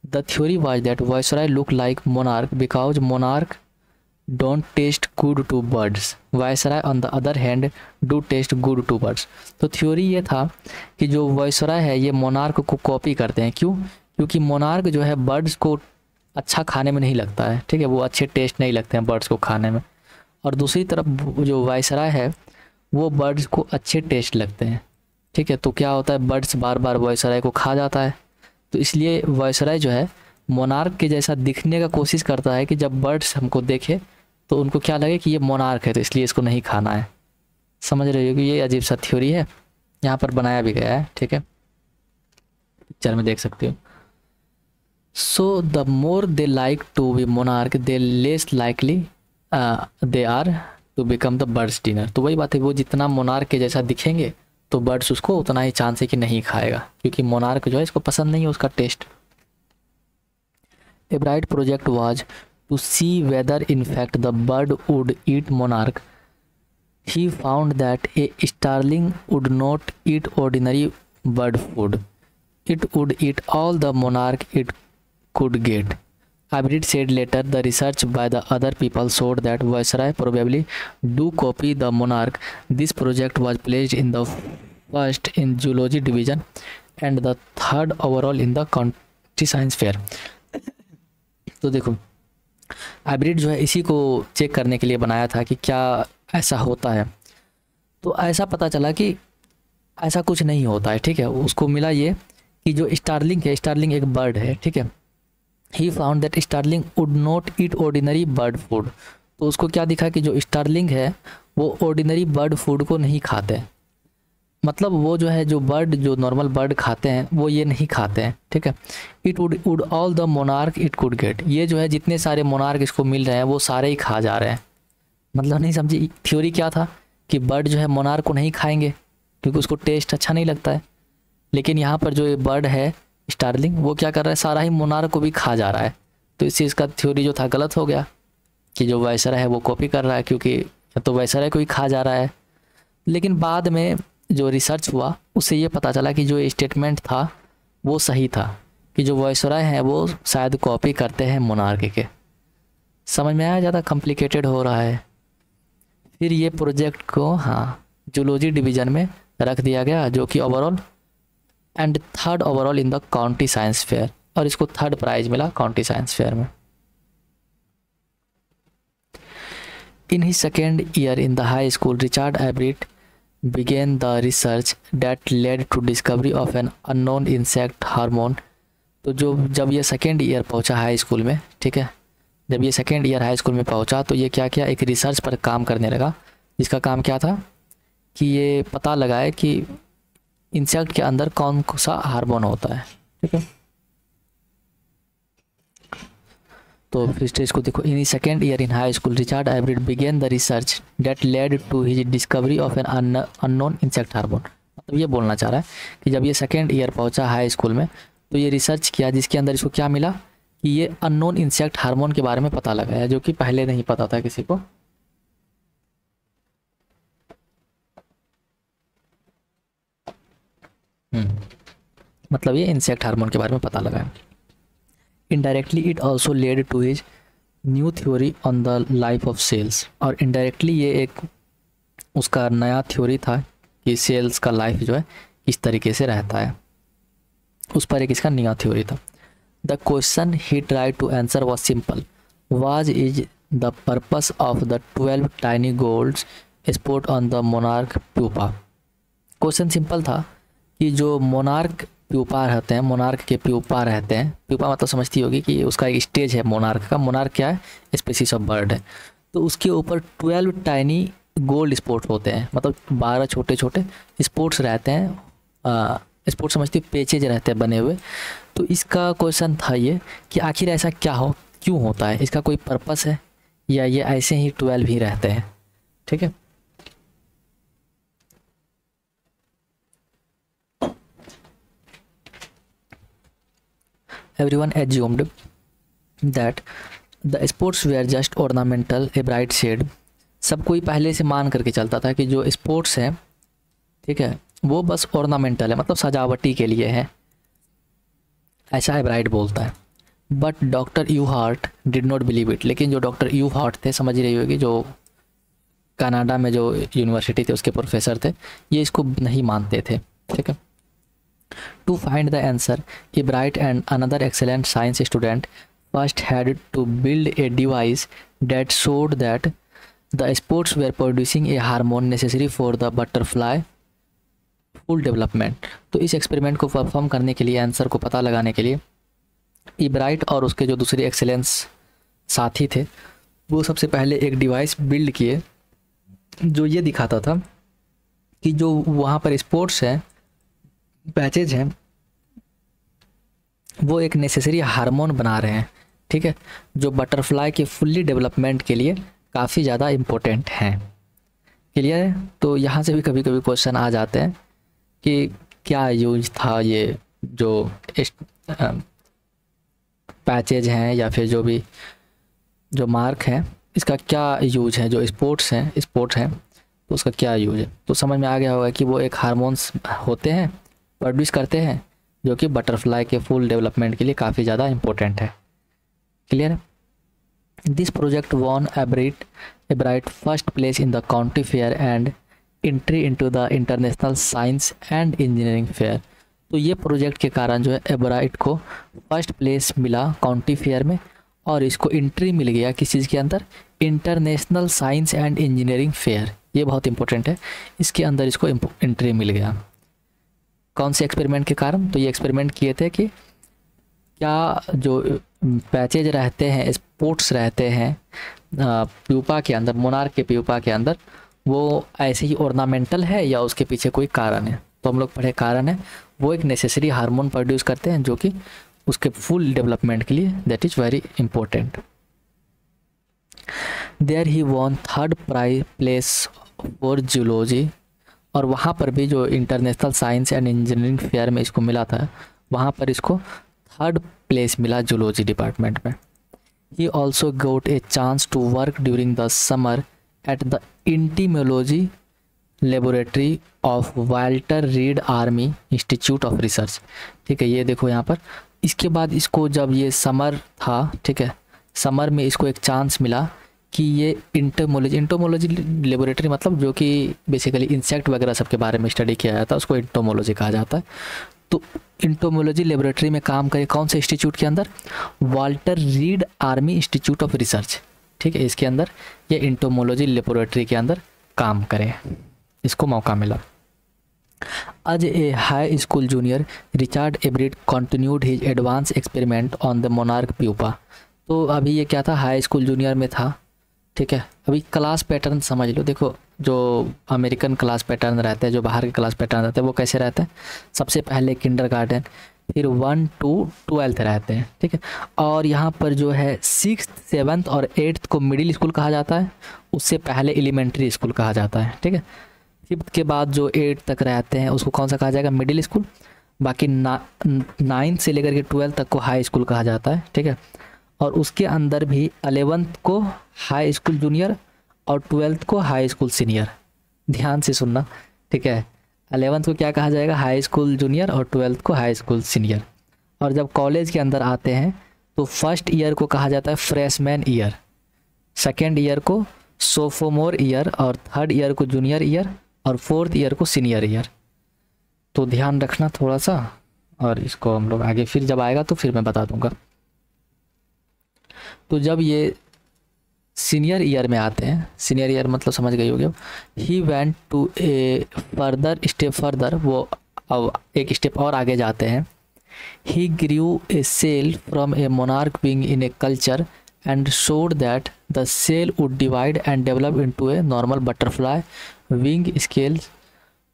The theory was that viceroy look like monarch because monarch don't taste good to birds, viceroy on the other hand do taste good to birds. तो थ्योरी ये था कि जो वायसराय है ये मोनार्क को कॉपी करते हैं। क्यों? क्योंकि मोनार्क जो है बर्ड्स को अच्छा खाने में नहीं लगता है, ठीक है, वो अच्छे टेस्ट नहीं लगते हैं बर्ड्स को खाने में। और दूसरी तरफ जो वायसराय है वो बर्ड्स को अच्छे टेस्ट लगते हैं, ठीक है। तो क्या होता है, बर्ड्स बार बार वायसराय को खा जाता है। तो इसलिए वायसराय जो है मोनार्क के जैसा दिखने का कोशिश करता है कि जब बर्ड्स हमको देखे तो उनको क्या लगे कि ये मोनार्क है, तो इसलिए इसको नहीं खाना है। समझ रहे हो कि ये अजीब सा थ्योरी है, यहाँ पर बनाया भी गया है, ठीक है, पिक्चर में देख सकते हो। So the more they like to be monarch they less likely they are to become the birds dinner. तो वही बात है, वो जितना मोनार्क के जैसा दिखेंगे तो बर्ड्स उसको उतना ही चांस है कि नहीं खाएगा, क्योंकि मोनार्क जो है इसको पसंद नहीं है उसका taste. Ebright project was to see whether in fact the bird would eat monarch. He found that a starling would not eat ordinary bird food. It would eat all the monarch it could get. Hybrid said later the research by the other people showed that Viceroy probably do copy the monarch. This project was placed in the first in zoology division and the third overall in the county science fair. तो देखो hybrid जो है इसी को check करने के लिए बनाया था कि क्या ऐसा होता है। तो ऐसा पता चला कि ऐसा कुछ नहीं होता है, ठीक है। उसको मिला ये कि जो स्टारलिंग है, स्टारलिंग एक बर्ड है, ठीक है। He found that starling would not eat ordinary bird food. तो उसको क्या दिखा कि जो स्टारलिंग है वो ऑर्डिनरी बर्ड फूड को नहीं खाते हैं। मतलब वो जो है जो बर्ड जो नॉर्मल बर्ड खाते हैं वो ये नहीं खाते हैं, ठीक है। It would all the monarch it could get. ये जो है जितने सारे मोनार्क इसको मिल रहे हैं वो सारे ही खा जा रहे हैं। मतलब नहीं समझी थ्योरी क्या था कि बर्ड जो है मोनार्क को नहीं खाएंगे क्योंकि उसको टेस्ट अच्छा नहीं लगता है। लेकिन यहाँ पर जो ये बर्ड है स्टारलिंग वो क्या कर रहा है, सारा ही मोनार्क को भी खा जा रहा है। तो इससे इसका थ्योरी जो था गलत हो गया कि जो वायसराय है वो कॉपी कर रहा है, क्योंकि तो वायसराय को ही खा जा रहा है। लेकिन बाद में जो रिसर्च हुआ उससे ये पता चला कि जो स्टेटमेंट था वो सही था कि जो वायसराय हैं वो शायद कॉपी करते हैं मोनार्क के। समझ में आया, ज़्यादा कॉम्प्लिकेटेड हो रहा है। फिर ये प्रोजेक्ट को जूलॉजी डिवीज़न में रख दिया गया, जो कि overall and third overall in the county science fair, और इसको थर्ड प्राइज मिला काउंटी साइंस फेयर में। In his second year in the high school Richard hybrid began the research that led to discovery of an unknown insect hormone। तो जब ये second year पहुंचा high school में, ठीक है, जब ये सेकेंड ईयर हाई स्कूल में पहुंचा तो ये क्या किया, एक रिसर्च पर काम करने लगा, जिसका काम क्या था कि ये पता लगाए कि इंसेक्ट के अंदर कौन सा हार्मोन होता है, ठीक है। तो फिर स्टेज को देखो। In second year in high school Richard hybrid began the research that led to his discovery of an unknown insect hormone. मतलब ये बोलना चाह रहा है कि जब ये सेकेंड ईयर पहुंचा हाई स्कूल में तो ये रिसर्च किया जिसके अंदर इसको क्या मिला कि ये अननोन इंसेक्ट हार्मोन के बारे में पता लगाया, जो कि पहले नहीं पता था किसी को। मतलब ये इंसेक्ट हार्मोन के बारे में पता लगाया। Indirectly it also led to his new theory on the life of cells, और इनडायरेक्टली ये एक उसका नया थ्योरी था कि सेल्स का लाइफ जो है किस तरीके से रहता है, उस पर एक इसका नया थ्योरी था। The question he try to answer was simple, was is the purpose of the 12 tiny golds spot on the monarch pupa. Question simple था कि जो मोनार्क प्यूपा रहते हैं, मोनार्क के प्यूपा रहते हैं, प्यूपा मतलब समझती होगी कि उसका एक स्टेज है मोनार्क का। मोनार्क क्या है? स्पीसीज ऑफ बर्ड है। तो उसके ऊपर 12 टाइनी गोल्ड स्पॉट होते हैं, मतलब 12 छोटे छोटे स्पॉट्स रहते हैं। स्पॉट समझती पेचेज रहते हैं बने हुए। तो इसका क्वेश्चन था ये कि आखिर ऐसा क्यों होता है, इसका कोई पर्पस है या ये ऐसे ही 12 ही रहते हैं। ठीक है, everyone assumed that the sports were just ornamental, a bright shade। सब कोई पहले से मान करके चलता था कि जो स्पोर्ट्स है, ठीक है, वो बस ऑर्नामेंटल है, मतलब सजावटी के लिए है, ऐसा एब्राइट बोलता है। But doctor you heart did not believe it. लेकिन जो डॉक्टर यू हार्ट थे, समझ रही होगी, जो कनाडा में जो यूनिवर्सिटी थे उसके प्रोफेसर थे, ये इसको नहीं मानते थे। ठीक है, to find the answer, a bright and another excellent science student first had to build a device that showed that the spores were producing a hormone necessary for the butterfly full development। तो इस experiment को perform करने के लिए, answer को पता लगाने के लिए, इब्राइट और उसके जो दूसरे एक्सेलेंस साथी थे, वो सबसे पहले एक डिवाइस बिल्ड किए जो ये दिखाता था कि जो वहाँ पर स्पोर्ट्स हैं, पैचेज हैं, वो एक नेसेसरी हार्मोन बना रहे हैं। ठीक है, जो बटरफ्लाई के फुल्ली डेवलपमेंट के लिए काफ़ी ज़्यादा इम्पोर्टेंट हैं। क्लियर है? तो यहाँ से भी कभी कभी क्वेश्चन आ जाते हैं कि क्या यूज था ये जो पैचेज हैं या फिर जो भी जो मार्क है, इसका क्या यूज है। जो स्पोर्ट्स हैं तो उसका क्या यूज है। तो समझ में आ गया होगा कि वो एक हार्मोन्स होते हैं, प्रोड्यूस करते हैं, जो कि बटरफ्लाई के फुल डेवलपमेंट के लिए काफ़ी ज़्यादा इम्पोर्टेंट है। क्लियर है? This project won Ebright first place in the county fair and entry into the international science and engineering fair. तो ये प्रोजेक्ट के कारण जो है एब्राइट को फर्स्ट प्लेस मिला काउंटी फेयर में, और इसको एंट्री मिल गया किस चीज़ के अंदर? International science and engineering fair. ये बहुत इंपॉर्टेंट है, इसके अंदर इसको एंट्री मिल गया। कौन से एक्सपेरिमेंट के कारण? तो ये एक्सपेरिमेंट किए थे कि क्या जो पैचेज रहते हैं, स्पोर्ट्स रहते हैं प्यूपा के अंदर, मोनार्क के प्यूपा के अंदर, वो ऐसे ही ऑर्नामेंटल है या उसके पीछे कोई कारण है। तो हम लोग पढ़े कारण है, वो एक नेसेसरी हार्मोन प्रोड्यूस करते हैं जो कि उसके फुल डेवलपमेंट के लिए that is very important. There he won 3rd place for zoology, और वहाँ पर भी जो international science and engineering fair में इसको मिला था, वहाँ पर इसको 3rd प्लेस मिला जूलॉजी डिपार्टमेंट में। He also got a chance to work during the summer at the entomology laboratory of Walter Reed army institute of research. ठीक है, ये देखो यहाँ पर। इसके बाद इसको जब ये समर था, ठीक है, समर में इसको एक चांस मिला कि ये इंटोमोलॉजी लेबोरेटरी, मतलब जो कि बेसिकली इंसेक्ट वगैरह सब के बारे में स्टडी किया जाता है, उसको इंटोमोलॉजी कहा जाता है। तो इंटोमोलॉजी लेबोरेटरी में काम करे कौन से इंस्टीट्यूट के अंदर? Walter Reed army institute of research. ठीक है, इसके अंदर ये इंटोमोलॉजी लेबोरेटरी के अंदर काम करे, इसको मौका मिला। As a high school junior, Richard Ebright continued his advance experiment on the monarch pupa. तो अभी ये क्या था? हाई स्कूल जूनियर में था। ठीक है, अभी क्लास पैटर्न समझ लो। देखो, जो अमेरिकन क्लास पैटर्न रहते हैं, जो बाहर के क्लास पैटर्न रहते हैं, वो कैसे रहते हैं? सबसे पहले किंडरगार्टन, फिर 1 to 12 रहते हैं। ठीक है, और यहाँ पर जो है 6th, 7th और 8th को मिडिल स्कूल कहा जाता है, उससे पहले एलिमेंट्री स्कूल कहा जाता है। ठीक है, 5th के बाद जो 8th तक रहते हैं उसको कौन सा कहा जाएगा? Middle school. बाकी 9 से लेकर के 12 तक को हाई स्कूल कहा जाता है, ठीक है। और उसके अंदर भी 11th को हाई स्कूल जूनियर और 12th को हाई स्कूल सीनियर। ध्यान से सुनना, ठीक है। 11th को क्या कहा जाएगा, हाई स्कूल जूनियर, और 12th को हाई स्कूल सीनियर। और जब कॉलेज के अंदर आते हैं तो फर्स्ट ईयर को कहा जाता है फ्रेशमैन ईयर, सेकेंड ईयर को सोफोमोर ईयर, और थर्ड ईयर को जूनियर ईयर, और फोर्थ ईयर को सीनियर ईयर। तो ध्यान रखना थोड़ा सा, और इसको हम लोग आगे फिर जब आएगा तो फिर मैं बता दूंगा। तो जब ये सीनियर ईयर में आते हैं, सीनियर ईयर मतलब समझ गई होगी, he went to a further step further, वो अब एक स्टेप और आगे जाते हैं। He grew a cell from a monarch wing in a culture and showed that the cell would divide and develop into a normal butterfly wing scales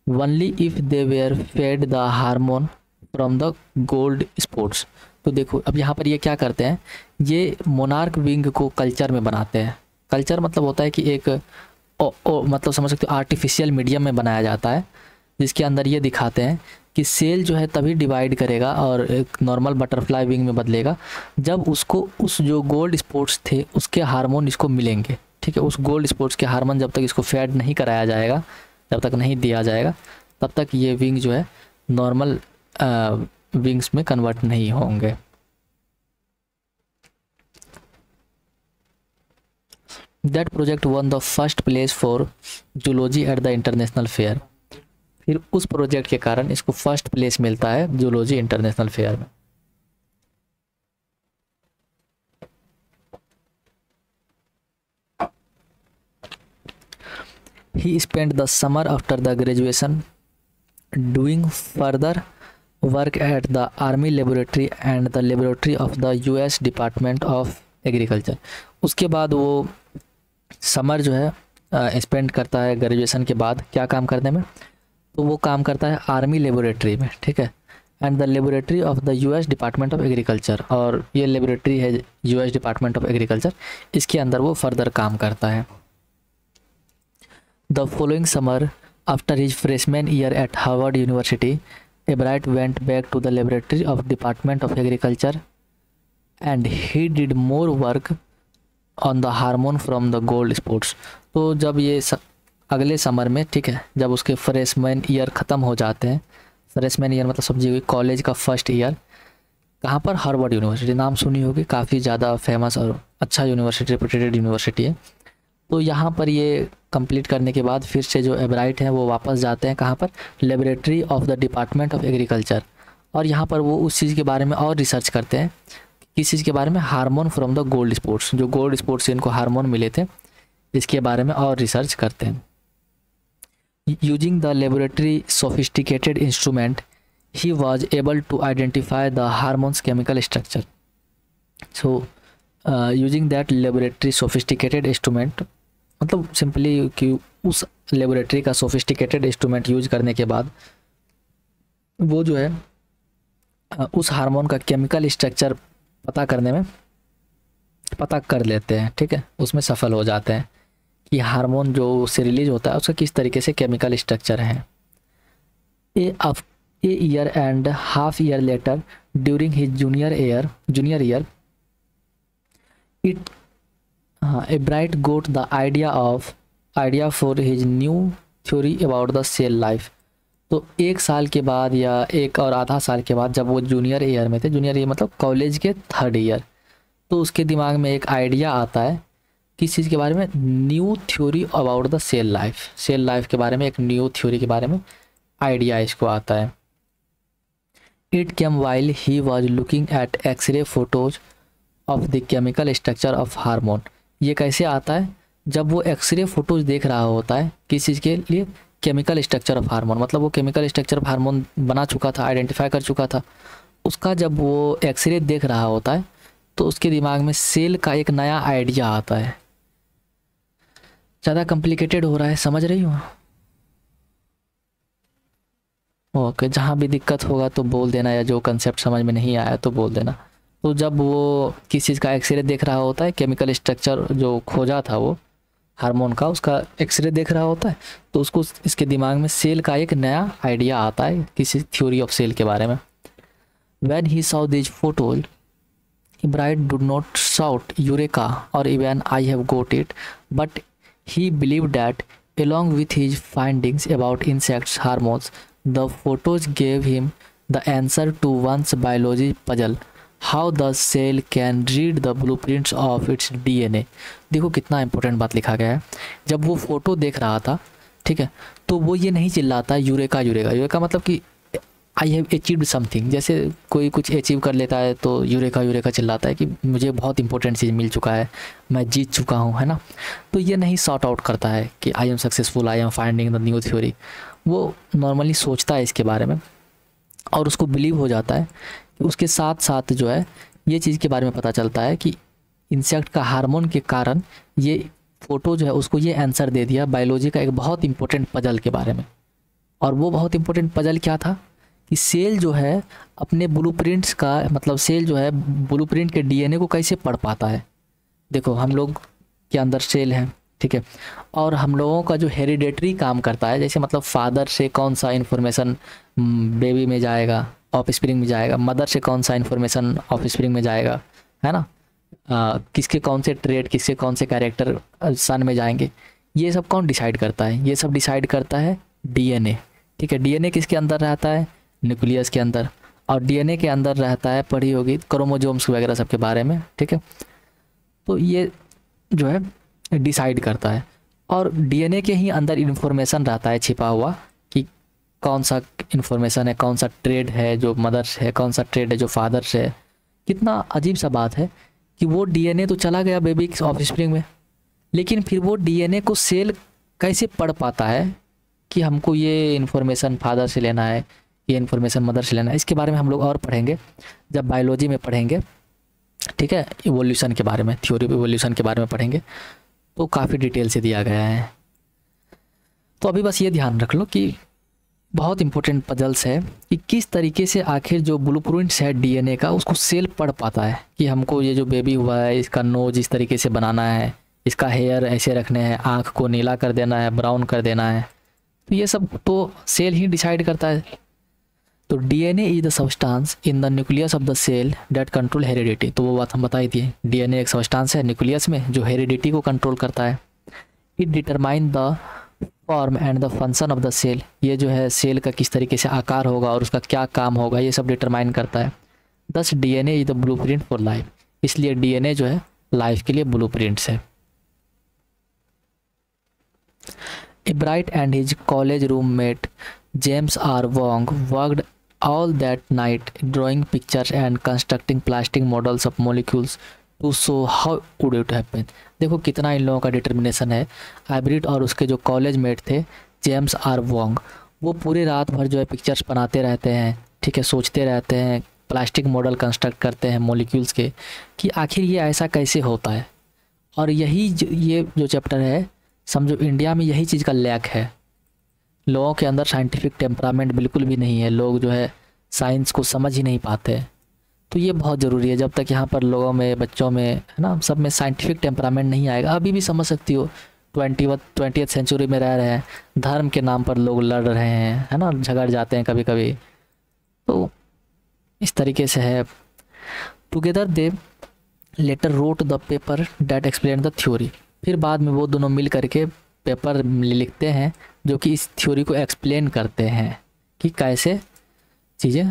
only if they were fed the hormone from the gold spots। तो देखो अब यहाँ पर ये क्या करते हैं, ये मोनार्क विंग को कल्चर में बनाते हैं। कल्चर मतलब होता है कि एक मतलब समझ सकते हो आर्टिफिशियल मीडियम में बनाया जाता है, जिसके अंदर ये दिखाते हैं कि सेल जो है तभी डिवाइड करेगा और एक नॉर्मल बटरफ्लाई विंग में बदलेगा जब उसको उस जो गोल्ड स्पॉट्स थे उसके हार्मोन इसको मिलेंगे, ठीक है। उस गोल्ड स्पॉट्स के हार्मोन जब तक इसको फैड नहीं कराया जाएगा, जब तक नहीं दिया जाएगा, तब तक ये विंग जो है नॉर्मल विंग्स में कन्वर्ट नहीं होंगे। That project one the first place for zoology at the international fair. फिर उस प्रोजेक्ट के कारण इसको फर्स्ट प्लेस मिलता है जूलॉजी इंटरनेशनल फेयर में। He spent the summer after the graduation doing further work at the Army Laboratory and the Laboratory of the US Department of Agriculture। उसके बाद वो समर जो है स्पेंड करता है ग्रेजुएशन के बाद, क्या काम करने में, तो वो काम करता है आर्मी लेबोरेटरी में, ठीक है, and the laboratory of the US department of agriculture. और ये लेबोरेटरी है यूएस डिपार्टमेंट ऑफ एग्रीकल्चर, इसके अंदर वो फर्दर काम करता है। The following summer after his freshman year at Harvard University, Ebright went back to the laboratory of department of agriculture and he did more work on the hormone from the gold spots. तो जब ये अगले summer में, ठीक है, जब उसके freshman year ख़त्म हो जाते हैं, फ्रेशमैन ईयर मतलब समझिए कॉलेज का फर्स्ट ईयर, कहाँ पर, हार्वर्ड यूनिवर्सिटी, नाम सुनी होगी, काफ़ी ज़्यादा फेमस और अच्छा यूनिवर्सिटी, रेपुटेड यूनिवर्सिटी है। तो यहाँ पर ये कंप्लीट करने के बाद फिर से जो एब्राइट हैं वो वापस जाते हैं कहाँ पर, laboratory of the department of agriculture. और यहाँ पर वो उस चीज़ के बारे में और रिसर्च करते हैं, किस चीज़ के बारे में, hormone from the gold spots, जो गोल्ड स्पॉट्स से इनको हार्मोन मिले थे, इसके बारे में और रिसर्च करते हैं। Using the laboratory sophisticated instrument, he was able to identify the hormone's chemical structure. So, using that laboratory sophisticated instrument, मतलब सिंपली कि उस लेबोरेटरी का सोफिस्टिकेटेड इंस्ट्रूमेंट यूज करने के बाद वो जो है उस हार्मोन का केमिकल स्ट्रक्चर पता कर लेते हैं, ठीक है, उसमें सफल हो जाते हैं कि हार्मोन जो उससे रिलीज होता है उसका किस तरीके से केमिकल स्ट्रक्चर है। A year and half year later during his junior year it Ebright got the idea for his new theory about the cell life. तो एक साल के बाद या एक और आधा साल के बाद जब वो जूनियर ईयर में थे, जूनियर ईयर मतलब कॉलेज के थर्ड ईयर, तो उसके दिमाग में एक आइडिया आता है किस चीज़ के बारे में, new theory about the cell life के बारे में, एक न्यू थ्योरी के बारे में आइडिया इसको आता है। It came while he was looking at x ray photos of the chemical structure of hormone. ये कैसे आता है, जब वो एक्सरे फोटोज देख रहा होता है, किस चीज़ के लिए, केमिकल स्ट्रक्चर ऑफ हार्मोन, मतलब वो केमिकल स्ट्रक्चर ऑफ हार्मोन बना चुका था, आइडेंटिफाई कर चुका था, उसका जब वो एक्सरे देख रहा होता है तो उसके दिमाग में सेल का एक नया आइडिया आता है। ज़्यादा कॉम्प्लिकेटेड हो रहा है, समझ रही हो? ओके, जहाँ भी दिक्कत होगा तो बोल देना, या जो कंसेप्ट समझ में नहीं आया तो बोल देना। तो जब वो किस चीज़ का एक्सरे देख रहा होता है, केमिकल स्ट्रक्चर जो खोजा था वो, हार्मोन का, उसका एक्सरे देख रहा होता है, तो उसको इसके दिमाग में सेल का एक नया आइडिया आता है किसी थ्योरी ऑफ सेल के बारे में। When he saw these photos, Bright did not shout Eureka or even I have got it, but he believed that along with his findings about insects hormones, the photos gave him the answer to one's biology puzzle, how the cell can read the blueprints of its DNA। देखो कितना important बात लिखा गया है। जब वो photo देख रहा था, ठीक है, तो वो ये नहीं चिल्लाता यूरेका यूरेका। यूरेका मतलब कि आई हैव अचीव्ड समथिंग, जैसे कोई कुछ अचीव कर लेता है तो यूरेका यूरेका चिल्लाता है कि मुझे बहुत इंपॉर्टेंट चीज़ मिल चुका है, मैं जीत चुका हूँ, है ना। तो ये नहीं सॉर्ट आउट करता है कि I am successful, I am finding the new theory. वो नॉर्मली सोचता है इसके बारे में और उसको बिलीव हो जाता है कि उसके साथ साथ जो है ये चीज़ के बारे में पता चलता है कि इंसेक्ट का हार्मोन के कारण ये फ़ोटो जो है उसको ये आंसर दे दिया बायोलॉजी का एक बहुत इंपॉर्टेंट पजल के बारे में। और वो बहुत इंपॉर्टेंट पजल क्या था कि सेल जो है अपने ब्लूप्रिंट्स का, मतलब सेल जो है ब्लूप्रिंट के डीएनए को कैसे पढ़ पाता है। देखो हम लोग के अंदर सेल है, ठीक है, और हम लोगों का जो हेरिडेटरी काम करता है, जैसे मतलब फादर से कौन सा इन्फॉर्मेशन बेबी में जाएगा, ऑफ स्प्रिंग में जाएगा, मदर से कौन सा इन्फॉर्मेशन ऑफ स्प्रिंग में जाएगा, है ना, किसके कौन से ट्रेड, किसके कौन से कैरेक्टर सन में जाएंगे, ये सब कौन डिसाइड करता है? ये सब डिसाइड करता है डीएनए, ठीक है। डीएनए किसके अंदर रहता है? न्यूक्लियस के अंदर। और डीएनए के अंदर रहता है, पढ़ी होगी क्रोमोजोम्स वगैरह सब के बारे में, ठीक है। तो ये जो है डिसाइड करता है और डीएनए के ही अंदर इन्फॉर्मेशन रहता है छिपा हुआ कि कौन सा इन्फॉर्मेशन है, कौन सा ट्रेड है जो मदर से है, कौन सा ट्रेड है जो फादर से है। कितना अजीब सा बात है कि वो डीएनए तो चला गया बेबी ऑफस्प्रिंग में, लेकिन फिर वो डीएनए को सेल कैसे पढ़ पाता है कि हमको ये इन्फॉर्मेशन फादर से लेना है, ये इन्फॉर्मेशन मदर से लेना है। इसके बारे में हम लोग और पढ़ेंगे जब बायोलॉजी में पढ़ेंगे, ठीक है, इवोल्यूशन के बारे में, थ्योरी ऑफ इवोल्यूशन के बारे में पढ़ेंगे, तो काफ़ी डिटेल से दिया गया है। तो अभी बस ये ध्यान रख लो कि बहुत इंपॉर्टेंट पजल्स है कि किस तरीके से आखिर जो ब्लूप्रिंट्स है डीएनए का उसको सेल पढ़ पाता है कि हमको ये जो बेबी हुआ है इसका नोज इस तरीके से बनाना है, इसका हेयर ऐसे रखने हैं, आँख को नीला कर देना है, ब्राउन कर देना है। तो ये सब तो सेल ही डिसाइड करता है। तो DNA is the substance in the nucleus of the cell that control heredity. तो वो बात हम बता ही दिए, डीएनए एक सब्सटेंस है न्यूक्लियस में जो हेरिडिटी को कंट्रोल करता है। It determine the form and the function of the cell. ये जो है सेल का किस तरीके से आकार होगा और उसका क्या काम होगा ये सब डिटरमाइन करता है। दस DNA is the blueprint for life. इसलिए डीएनए जो है लाइफ के लिए ब्लूप्रिंट्स है। A bright and his college roommate James R. Wong worked all that night drawing pictures and constructing plastic models of molecules to show how would it happen। देखो कितना इन लोगों का डिटर्मिनेशन है। हाइब्रिड और उसके जो कॉलेज मेट थे James are Wong, वो पूरे रात भर जो है पिक्चर्स बनाते रहते हैं, ठीक है, सोचते रहते हैं, प्लास्टिक मॉडल कंस्ट्रक्ट करते हैं मॉलिक्यूल्स के कि आखिर ये ऐसा कैसे होता है। और यही ये जो चैप्टर है, समझो इंडिया में यही चीज़ का लैक है। लोगों के अंदर साइंटिफिक टेम्परामेंट बिल्कुल भी नहीं है, लोग जो है साइंस को समझ ही नहीं पाते। तो ये बहुत ज़रूरी है। जब तक यहाँ पर लोगों में, बच्चों में, है ना, सब में साइंटिफिक टेम्परामेंट नहीं आएगा। अभी भी समझ सकती हो 20th सेंचुरी में रह रहे हैं, धर्म के नाम पर लोग लड़ रहे हैं, है ना, झगड़ जाते हैं कभी कभी। तो इस तरीके से है। Together they letter wrote the paper that explain the theory. फिर बाद में वो दोनों मिल करके पेपर लिखते हैं जो कि इस थ्योरी को एक्सप्लेन करते हैं कि कैसे चीज़ें,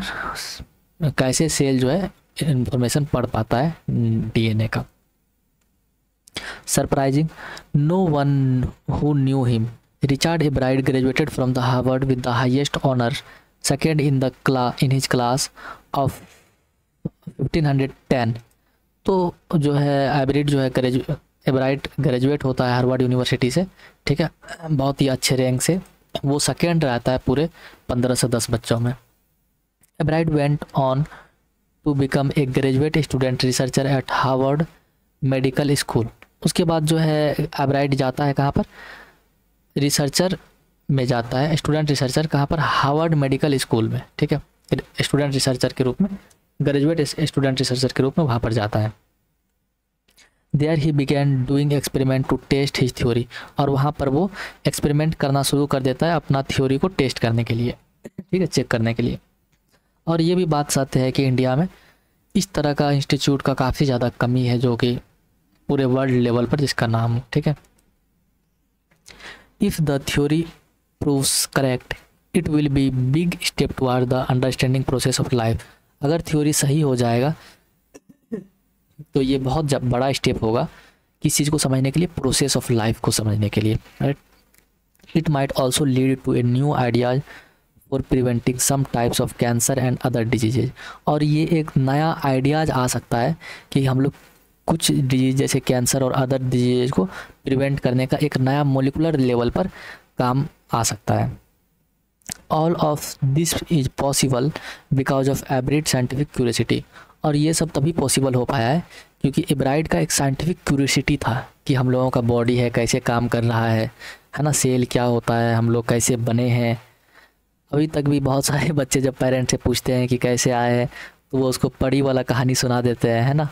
कैसे सेल जो है इंफॉर्मेशन पढ़ पाता है डीएनए का। Surprising, no one who knew him, Richard Ebright graduated from the Harvard with the highest honour, second in his class of 1510। तो जो है एब्राइड जो है एब्राइट ग्रेजुएट होता है हार्वर्ड यूनिवर्सिटी से, ठीक है, बहुत ही अच्छे रैंक से। वो सेकेंड रहता है पूरे 15 से 10 बच्चों में। Ebright went on to become a graduate student researcher at Harvard Medical School. उसके बाद जो है एब्राइट जाता है कहाँ पर, रिसर्चर में जाता है, स्टूडेंट रिसर्चर कहाँ पर, हार्वर्ड मेडिकल स्कूल में, ठीक है, स्टूडेंट रिसर्चर के रूप में, ग्रेजुएट स्टूडेंट रिसर्चर के रूप में वहाँ पर जाता है। There he began doing experiment to test his theory, और वहाँ पर वो एक्सपेरिमेंट करना शुरू कर देता है अपना थ्योरी को टेस्ट करने के लिए, ठीक है, चेक करने के लिए। और ये भी बात सत्य है कि इंडिया में इस तरह का इंस्टीट्यूट का काफ़ी ज़्यादा कमी है, जो कि पूरे वर्ल्ड लेवल पर जिसका नाम हो, ठीक है। If the theory proves correct it will B big step toward the understanding process of life. अगर थ्योरी सही हो जाएगा तो ये बहुत बड़ा स्टेप होगा किस चीज़ को समझने के लिए, प्रोसेस ऑफ लाइफ को समझने के लिए, right. It might also lead to a new ideas for preventing some types of cancer and other diseases. और ये एक नया आइडियाज आ सकता है कि हम लोग कुछ डिजीज जैसे कैंसर और अदर डिजीज को प्रिवेंट करने का एक नया मोलिकुलर लेवल पर काम आ सकता है। All of this is possible because of एब्राइट scientific curiosity. और ये सब तभी पॉसिबल हो पाया है क्योंकि एब्राइट का एक साइंटिफिक क्यूरियोसिटी था कि हम लोगों का बॉडी है कैसे काम कर रहा है ना, सेल क्या होता है, हम लोग कैसे बने हैं। अभी तक भी बहुत सारे बच्चे जब पेरेंट्स से पूछते हैं कि कैसे आए हैं तो वो उसको परी वाला कहानी सुना देते हैं, है ना।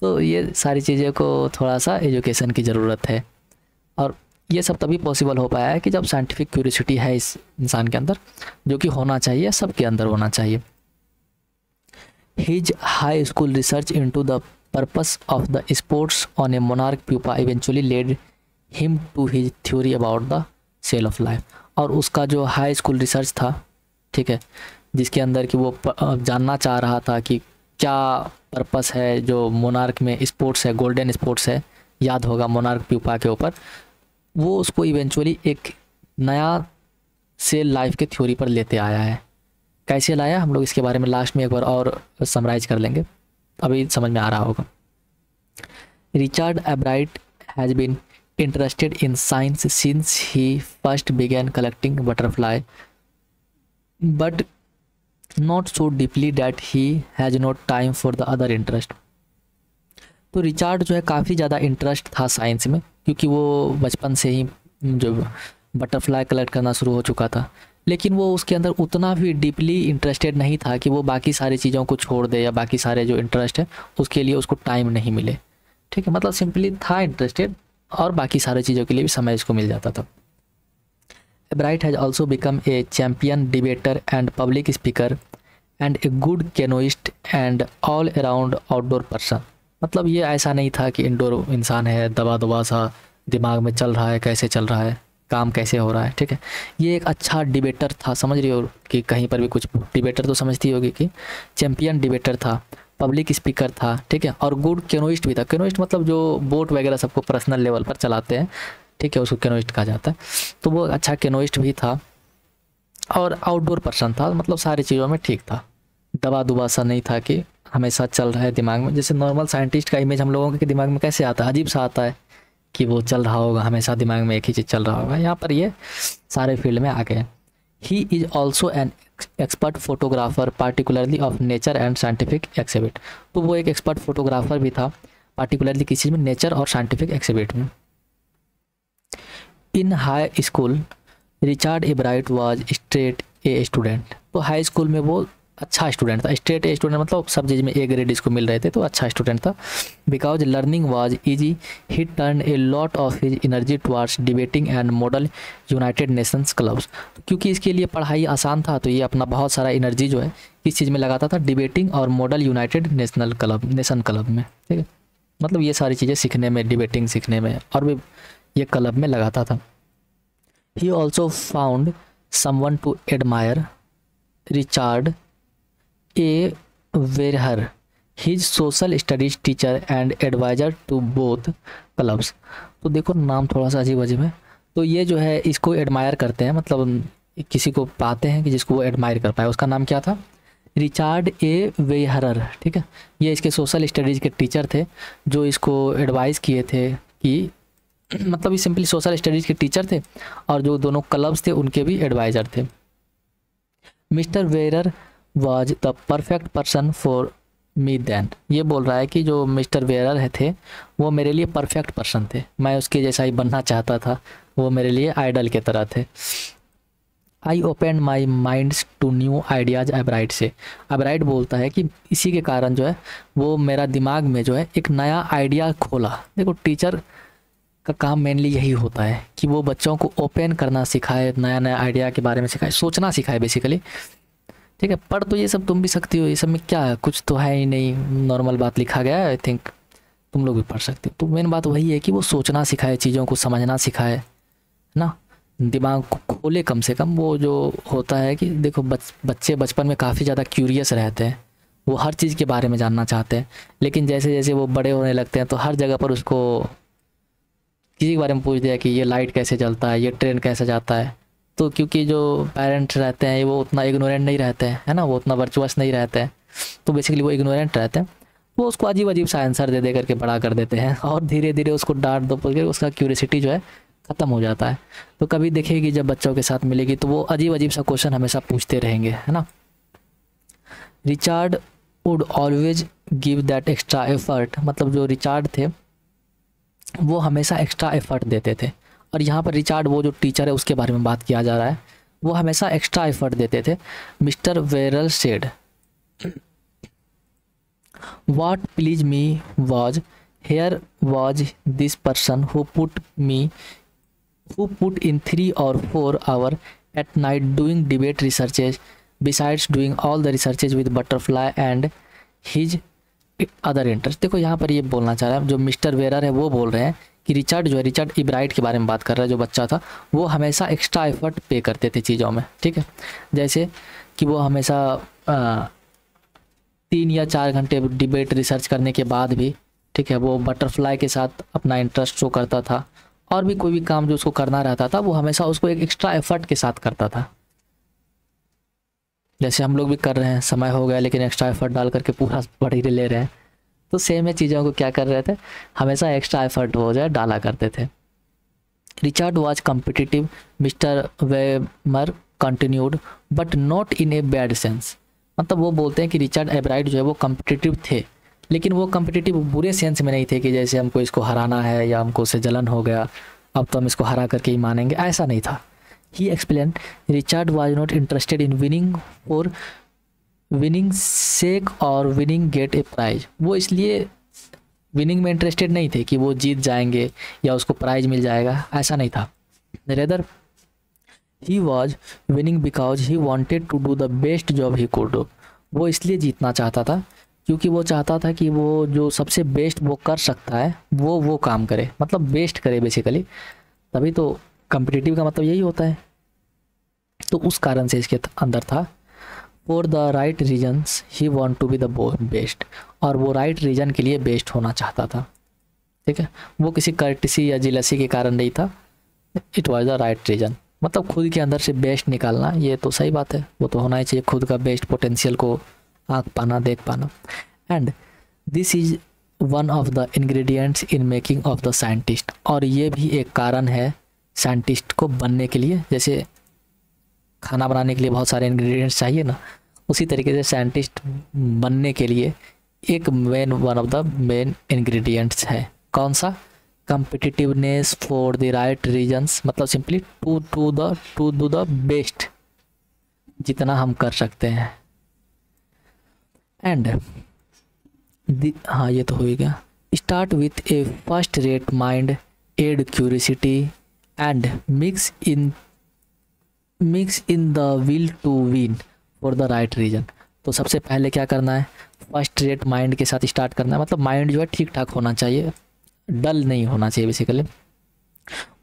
तो ये सारी चीज़ों को थोड़ा सा एजुकेशन की ज़रूरत है, और ये सब तभी पॉसिबल हो पाया है कि जब साइंटिफिक क्यूरियोसिटी है इस इंसान के अंदर, जो कि होना चाहिए, सबके अंदर होना चाहिए। His high school research into the purpose of the sports on a monarch pupa eventually led him to his theory about the cell of life. और उसका जो हाई स्कूल रिसर्च था, ठीक है, जिसके अंदर कि वो जानना चाह रहा था कि क्या पर्पस है जो मोनार्क में स्पोर्ट्स है, गोल्डन स्पोर्ट्स है, याद होगा मोनार्क प्यूपा के ऊपर, वो उसको इवेंचुअली एक नया सेल लाइफ के थ्योरी पर लेते आया है। कैसे लाया हम लोग इसके बारे में लास्ट में एक बार और समराइज कर लेंगे, अभी समझ में आ रहा होगा। Richard Ebright has been interested in science since he first began collecting butterfly, but not so deeply that he has no time for the other interest। तो रिचार्ड जो है काफ़ी ज़्यादा इंटरेस्ट था साइंस में, क्योंकि वो बचपन से ही जो बटरफ्लाई कलेक्ट करना शुरू हो चुका था, लेकिन वो उसके अंदर उतना भी डीपली इंटरेस्टेड नहीं था कि वो बाकी सारी चीज़ों को छोड़ दे या बाकी सारे जो इंटरेस्ट है उसके लिए उसको टाइम नहीं मिले, ठीक है। मतलब सिंपली था इंटरेस्टेड और बाकी सारी चीज़ों के लिए भी समय इसको मिल जाता था। एब्राइट has also become a champion debater and public speaker and a good canoeist and all around outdoor person. मतलब ये ऐसा नहीं था कि इंडोर इंसान है, दबा दबा सा दिमाग में चल रहा है, कैसे चल रहा है, काम कैसे हो रहा है, ठीक है। ये एक अच्छा डिबेटर था, समझ रही हो कि कहीं पर भी कुछ डिबेटर तो समझती होगी कि चैम्पियन डिबेटर था, पब्लिक स्पीकर था, ठीक है, और गुड कैनोइस्ट भी था। कैनोइस्ट मतलब जो बोट वगैरह सबको पर्सनल लेवल पर चलाते हैं, ठीक है, उसको कैनोइस्ट कहा जाता है। तो वो अच्छा कैनोइस्ट भी था और आउटडोर पर्सन था, मतलब सारी चीज़ों में ठीक था, दबा दुबा सा नहीं था कि हमेशा चल रहा है दिमाग में। जैसे नॉर्मल साइंटिस्ट का इमेज हम लोगों के दिमाग में कैसे आता है, अजीब सा आता है कि वो चल रहा होगा, हमेशा दिमाग में एक ही चीज़ चल रहा होगा। यहाँ पर ये सारे फील्ड में आ गए। He is also an expert photographer particularly of nature and scientific exhibit. तो वो एक एक्सपर्ट फोटोग्राफर भी था, पार्टिकुलरली किसी में, नेचर और साइंटिफिक एक्सिबिट में। इन high school Richard एब्राइट was straight a student. तो हाई स्कूल में वो अच्छा स्टूडेंट था। स्ट्रेट ए स्टूडेंट मतलब सब चीज़ में ए ग्रेड इसको मिल रहे थे, तो अच्छा स्टूडेंट था। Because learning was easy he turn a lot of his energy towards debating and model United Nations clubs. क्योंकि इसके लिए पढ़ाई आसान था तो ये अपना बहुत सारा एनर्जी जो है इस चीज़ में लगाता था, डिबेटिंग और मॉडल यूनाइटेड नेशन क्लब में, ठीक है। मतलब ये सारी चीज़ें सीखने में, डिबेटिंग सीखने में और भी ये क्लब में लगाता था। He also found someone to admire Richard A Weiherer, his social studies teacher and adviser to both clubs. तो देखो नाम थोड़ा सा अजीब अजीब है। तो ये जो है इसको एडमायर करते हैं, मतलब किसी को पाते हैं कि जिसको वो एडमायर कर पाए। उसका नाम क्या था? रिचर्ड ए वेहरर, ठीक है। ये इसके सोशल स्टडीज़ के टीचर थे जो इसको एडवाइस किए थे कि मतलब ये सिंपली सोशल स्टडीज़ के टीचर थे और जो दोनों क्लब्स थे उनके भी एडवाइज़र थे। Mister Weiherer was the perfect person for me then. ये बोल रहा है कि जो मिस्टर वेरर है थे वो मेरे लिए परफेक्ट पर्सन थे, मैं उसके जैसा ही बनना चाहता था, वो मेरे लिए आइडल के तरह थे। I open my minds to new ideas. Ebright से, एब्राइट बोलता है कि इसी के कारण जो है वो मेरा दिमाग में जो है एक नया आइडिया खोला। देखो टीचर का काम मेनली यही होता है कि वो बच्चों को ओपन करना सिखाए, नया नया आइडिया के बारे में सिखाए, सोचना सिखाए बेसिकली। ठीक है, पढ़ तो ये सब तुम भी सकती हो, ये सब में क्या है, कुछ तो है ही नहीं, नॉर्मल बात लिखा गया है, आई थिंक तुम लोग भी पढ़ सकते हो। तो मेन बात वही है कि वो सोचना सिखाए, चीज़ों को समझना सिखाए ना, दिमाग को खोले कम से कम। वो जो होता है कि देखो बच्चे बचपन में काफ़ी ज़्यादा क्यूरियस रहते हैं, वो हर चीज़ के बारे में जानना चाहते हैं, लेकिन जैसे जैसे वो बड़े होने लगते हैं तो हर जगह पर उसको किसी के बारे में पूछ दिया कि ये लाइट कैसे जलता है, ये ट्रेन कैसे जाता है, तो क्योंकि जो पेरेंट्स रहते हैं वो उतना इग्नोरेंट नहीं रहते हैं, है ना, वो उतना वर्चुअस नहीं रहते हैं, तो बेसिकली वो इग्नोरेंट रहते हैं, वो उसको अजीब अजीब सा आंसर दे दे करके बड़ा कर देते हैं, और धीरे धीरे उसको डांट दो करके उसका क्यूरियोसिटी जो है ख़त्म हो जाता है। तो कभी देखेगी जब बच्चों के साथ मिलेगी तो वो अजीब अजीब सा क्वेश्चन हमेशा पूछते रहेंगे, है ना। Richard would always give that extra effort, मतलब जो रिचार्ड थे वो हमेशा एक्स्ट्रा एफर्ट देते थे, और यहाँ पर रिचार्ड वो जो टीचर है उसके बारे में बात किया जा रहा है, वो हमेशा एक्स्ट्रा एफर्ट देते थे। Mister Weiherer said, what please me was here was this person who put in 3 or 4 hours at night doing debate researches besides doing all the researches with butterfly and his other interest। देखो यहाँ पर ये बोलना चाह रहा है, जो mister वेरर है वो बोल रहे हैं कि रिचर्ड जो है, रिचर्ड इब्राइट के बारे में बात कर रहा है, जो बच्चा था वो हमेशा एक्स्ट्रा एफर्ट पे करते थे चीज़ों में। ठीक है, जैसे कि वो हमेशा 3 या 4 घंटे डिबेट रिसर्च करने के बाद भी, ठीक है, वो बटरफ्लाई के साथ अपना इंटरेस्ट शो करता था, और भी कोई भी काम जो उसको करना रहता था वो हमेशा उसको एक एक्स्ट्रा एफर्ट के साथ करता था। जैसे हम लोग भी कर रहे हैं, समय हो गया लेकिन एक्स्ट्रा एफर्ट डाल करके पूरा पढ़ ही ले रहे हैं, तो सेम है, चीज़ों को क्या कर रहे थे, हमेशा एक्स्ट्रा एफर्ट हो जाए डाला करते थे। Richard was competitive, mister Weimar continued, but not in a bad sense. मतलब वो बोलते हैं कि रिचर्ड एब्राइट जो है वो कॉम्पिटिटिव थे, लेकिन वो कॉम्पिटिटिव बुरे सेंस में नहीं थे कि जैसे हमको इसको हराना है या हमको उससे जलन हो गया, अब तो हम इसको हरा करके ही मानेंगे, ऐसा नहीं था। He explain, Richard was not interested in winning for winning sake or winning gate A prize. वो इसलिए विनिंग में इंटरेस्टेड नहीं थे कि वो जीत जाएंगे या उसको प्राइज मिल जाएगा, ऐसा नहीं था। Rather he was winning because he wanted to do the best job he could do. वो इसलिए जीतना चाहता था क्योंकि वो चाहता था कि वो जो सबसे बेस्ट वो कर सकता है वो काम करे, मतलब बेस्ट करे बेसिकली, तभी तो कॉम्पिटिटिव का मतलब यही होता है। तो उस कारण से इसके अंदर था for the right reasons he want to be the best, और वो राइट रीजन के लिए बेस्ट होना चाहता था। ठीक है, वो किसी कर्टिसी या जिलसी के कारण नहीं था, it was the right reason, मतलब खुद के अंदर से बेस्ट निकालना, ये तो सही बात है, वो तो होना ही चाहिए, खुद का बेस्ट पोटेंशियल को आँख पाना, देख पाना। And this is one of the ingredients in making of the scientist, और ये भी एक कारण है साइंटिस्ट को बनने के लिए। जैसे खाना बनाने के लिए बहुत सारे इंग्रेडिएंट्स चाहिए ना, उसी तरीके से साइंटिस्ट बनने के लिए एक one of the main ingredients है, कौन सा, competitiveness for the right reasons, मतलब simply to do the best, जितना हम कर सकते हैं। एंड हाँ ये तो हो ही गया। Start with a first rate mind, add curiosity and mix in the will to win for the right reason. तो सबसे पहले क्या करना है, फर्स्ट रेट माइंड के साथ स्टार्ट करना है, मतलब माइंड जो है ठीक ठाक होना चाहिए, डल नहीं होना चाहिए बेसिकली।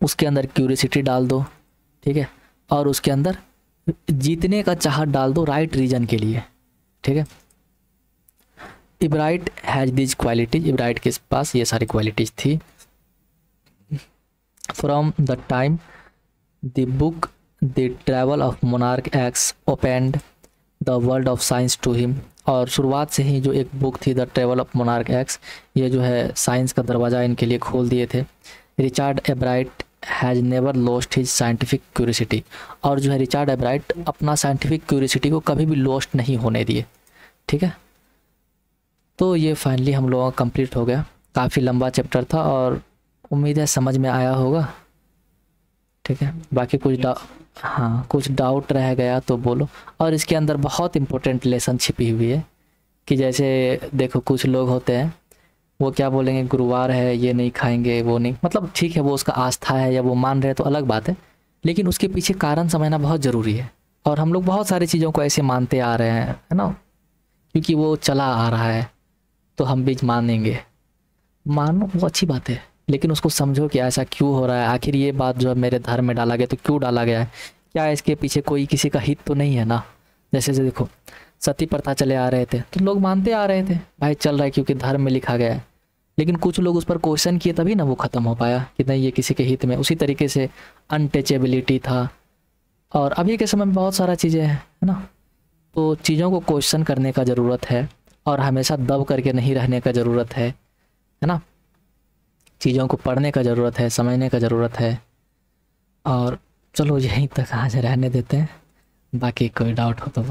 उसके अंदर क्यूरियोसिटी डाल दो, ठीक है, और उसके अंदर जीतने का चाहत डाल दो राइट रीजन के लिए। ठीक है, Ebright has this qualities, Ebright के पास ये सारी क्वालिटीज थी। From the time the book the travel of monarch X opened the world of science to him, और शुरुआत से ही जो एक बुक थी the travel of monarch X, ये जो है साइंस का दरवाज़ा इनके लिए खोल दिए थे। Richard Ebright has never lost his scientific curiosity, और जो है रिचर्ड एब्राइट अपना साइंटिफिक क्यूरियोसिटी को कभी भी लॉस्ट नहीं होने दिए। ठीक है, तो ये फाइनली हम लोगों का कंप्लीट हो गया। काफ़ी लंबा चैप्टर था और उम्मीद है समझ में आया होगा। ठीक है, बाकी हाँ कुछ डाउट रह गया तो बोलो। और इसके अंदर बहुत इंपॉर्टेंट लेसन छिपी हुई है कि जैसे देखो कुछ लोग होते हैं वो क्या बोलेंगे, गुरुवार है ये नहीं खाएंगे वो नहीं, मतलब ठीक है वो उसका आस्था है या वो मान रहे हैं तो अलग बात है, लेकिन उसके पीछे कारण समझना बहुत ज़रूरी है। और हम लोग बहुत सारी चीज़ों को ऐसे मानते आ रहे हैं, है ना, क्योंकि वो चला आ रहा है तो हम भी मानेंगे। मानो वो अच्छी बात है, लेकिन उसको समझो कि ऐसा क्यों हो रहा है, आखिर ये बात जो है मेरे धर्म में डाला गया तो क्यों डाला गया है, क्या इसके पीछे कोई किसी का हित तो नहीं है ना। जैसे से देखो सती प्रथा चले आ रहे थे तो लोग मानते आ रहे थे भाई चल रहा है क्योंकि धर्म में लिखा गया है, लेकिन कुछ लोग उस पर क्वेश्चन किए तभी ना वो ख़त्म हो पाया कि नहीं ये किसी के हित में। उसी तरीके से अनटचेबिलिटी था, और अभी के समय में बहुत सारा चीज़ें हैं, है ना। तो चीज़ों को क्वेश्चन करने का ज़रूरत है और हमेशा दब करके नहीं रहने का ज़रूरत है ना। चीज़ों को पढ़ने का ज़रूरत है, समझने का ज़रूरत है। और चलो यहीं तक आज रहने देते हैं, बाकी कोई डाउट हो तो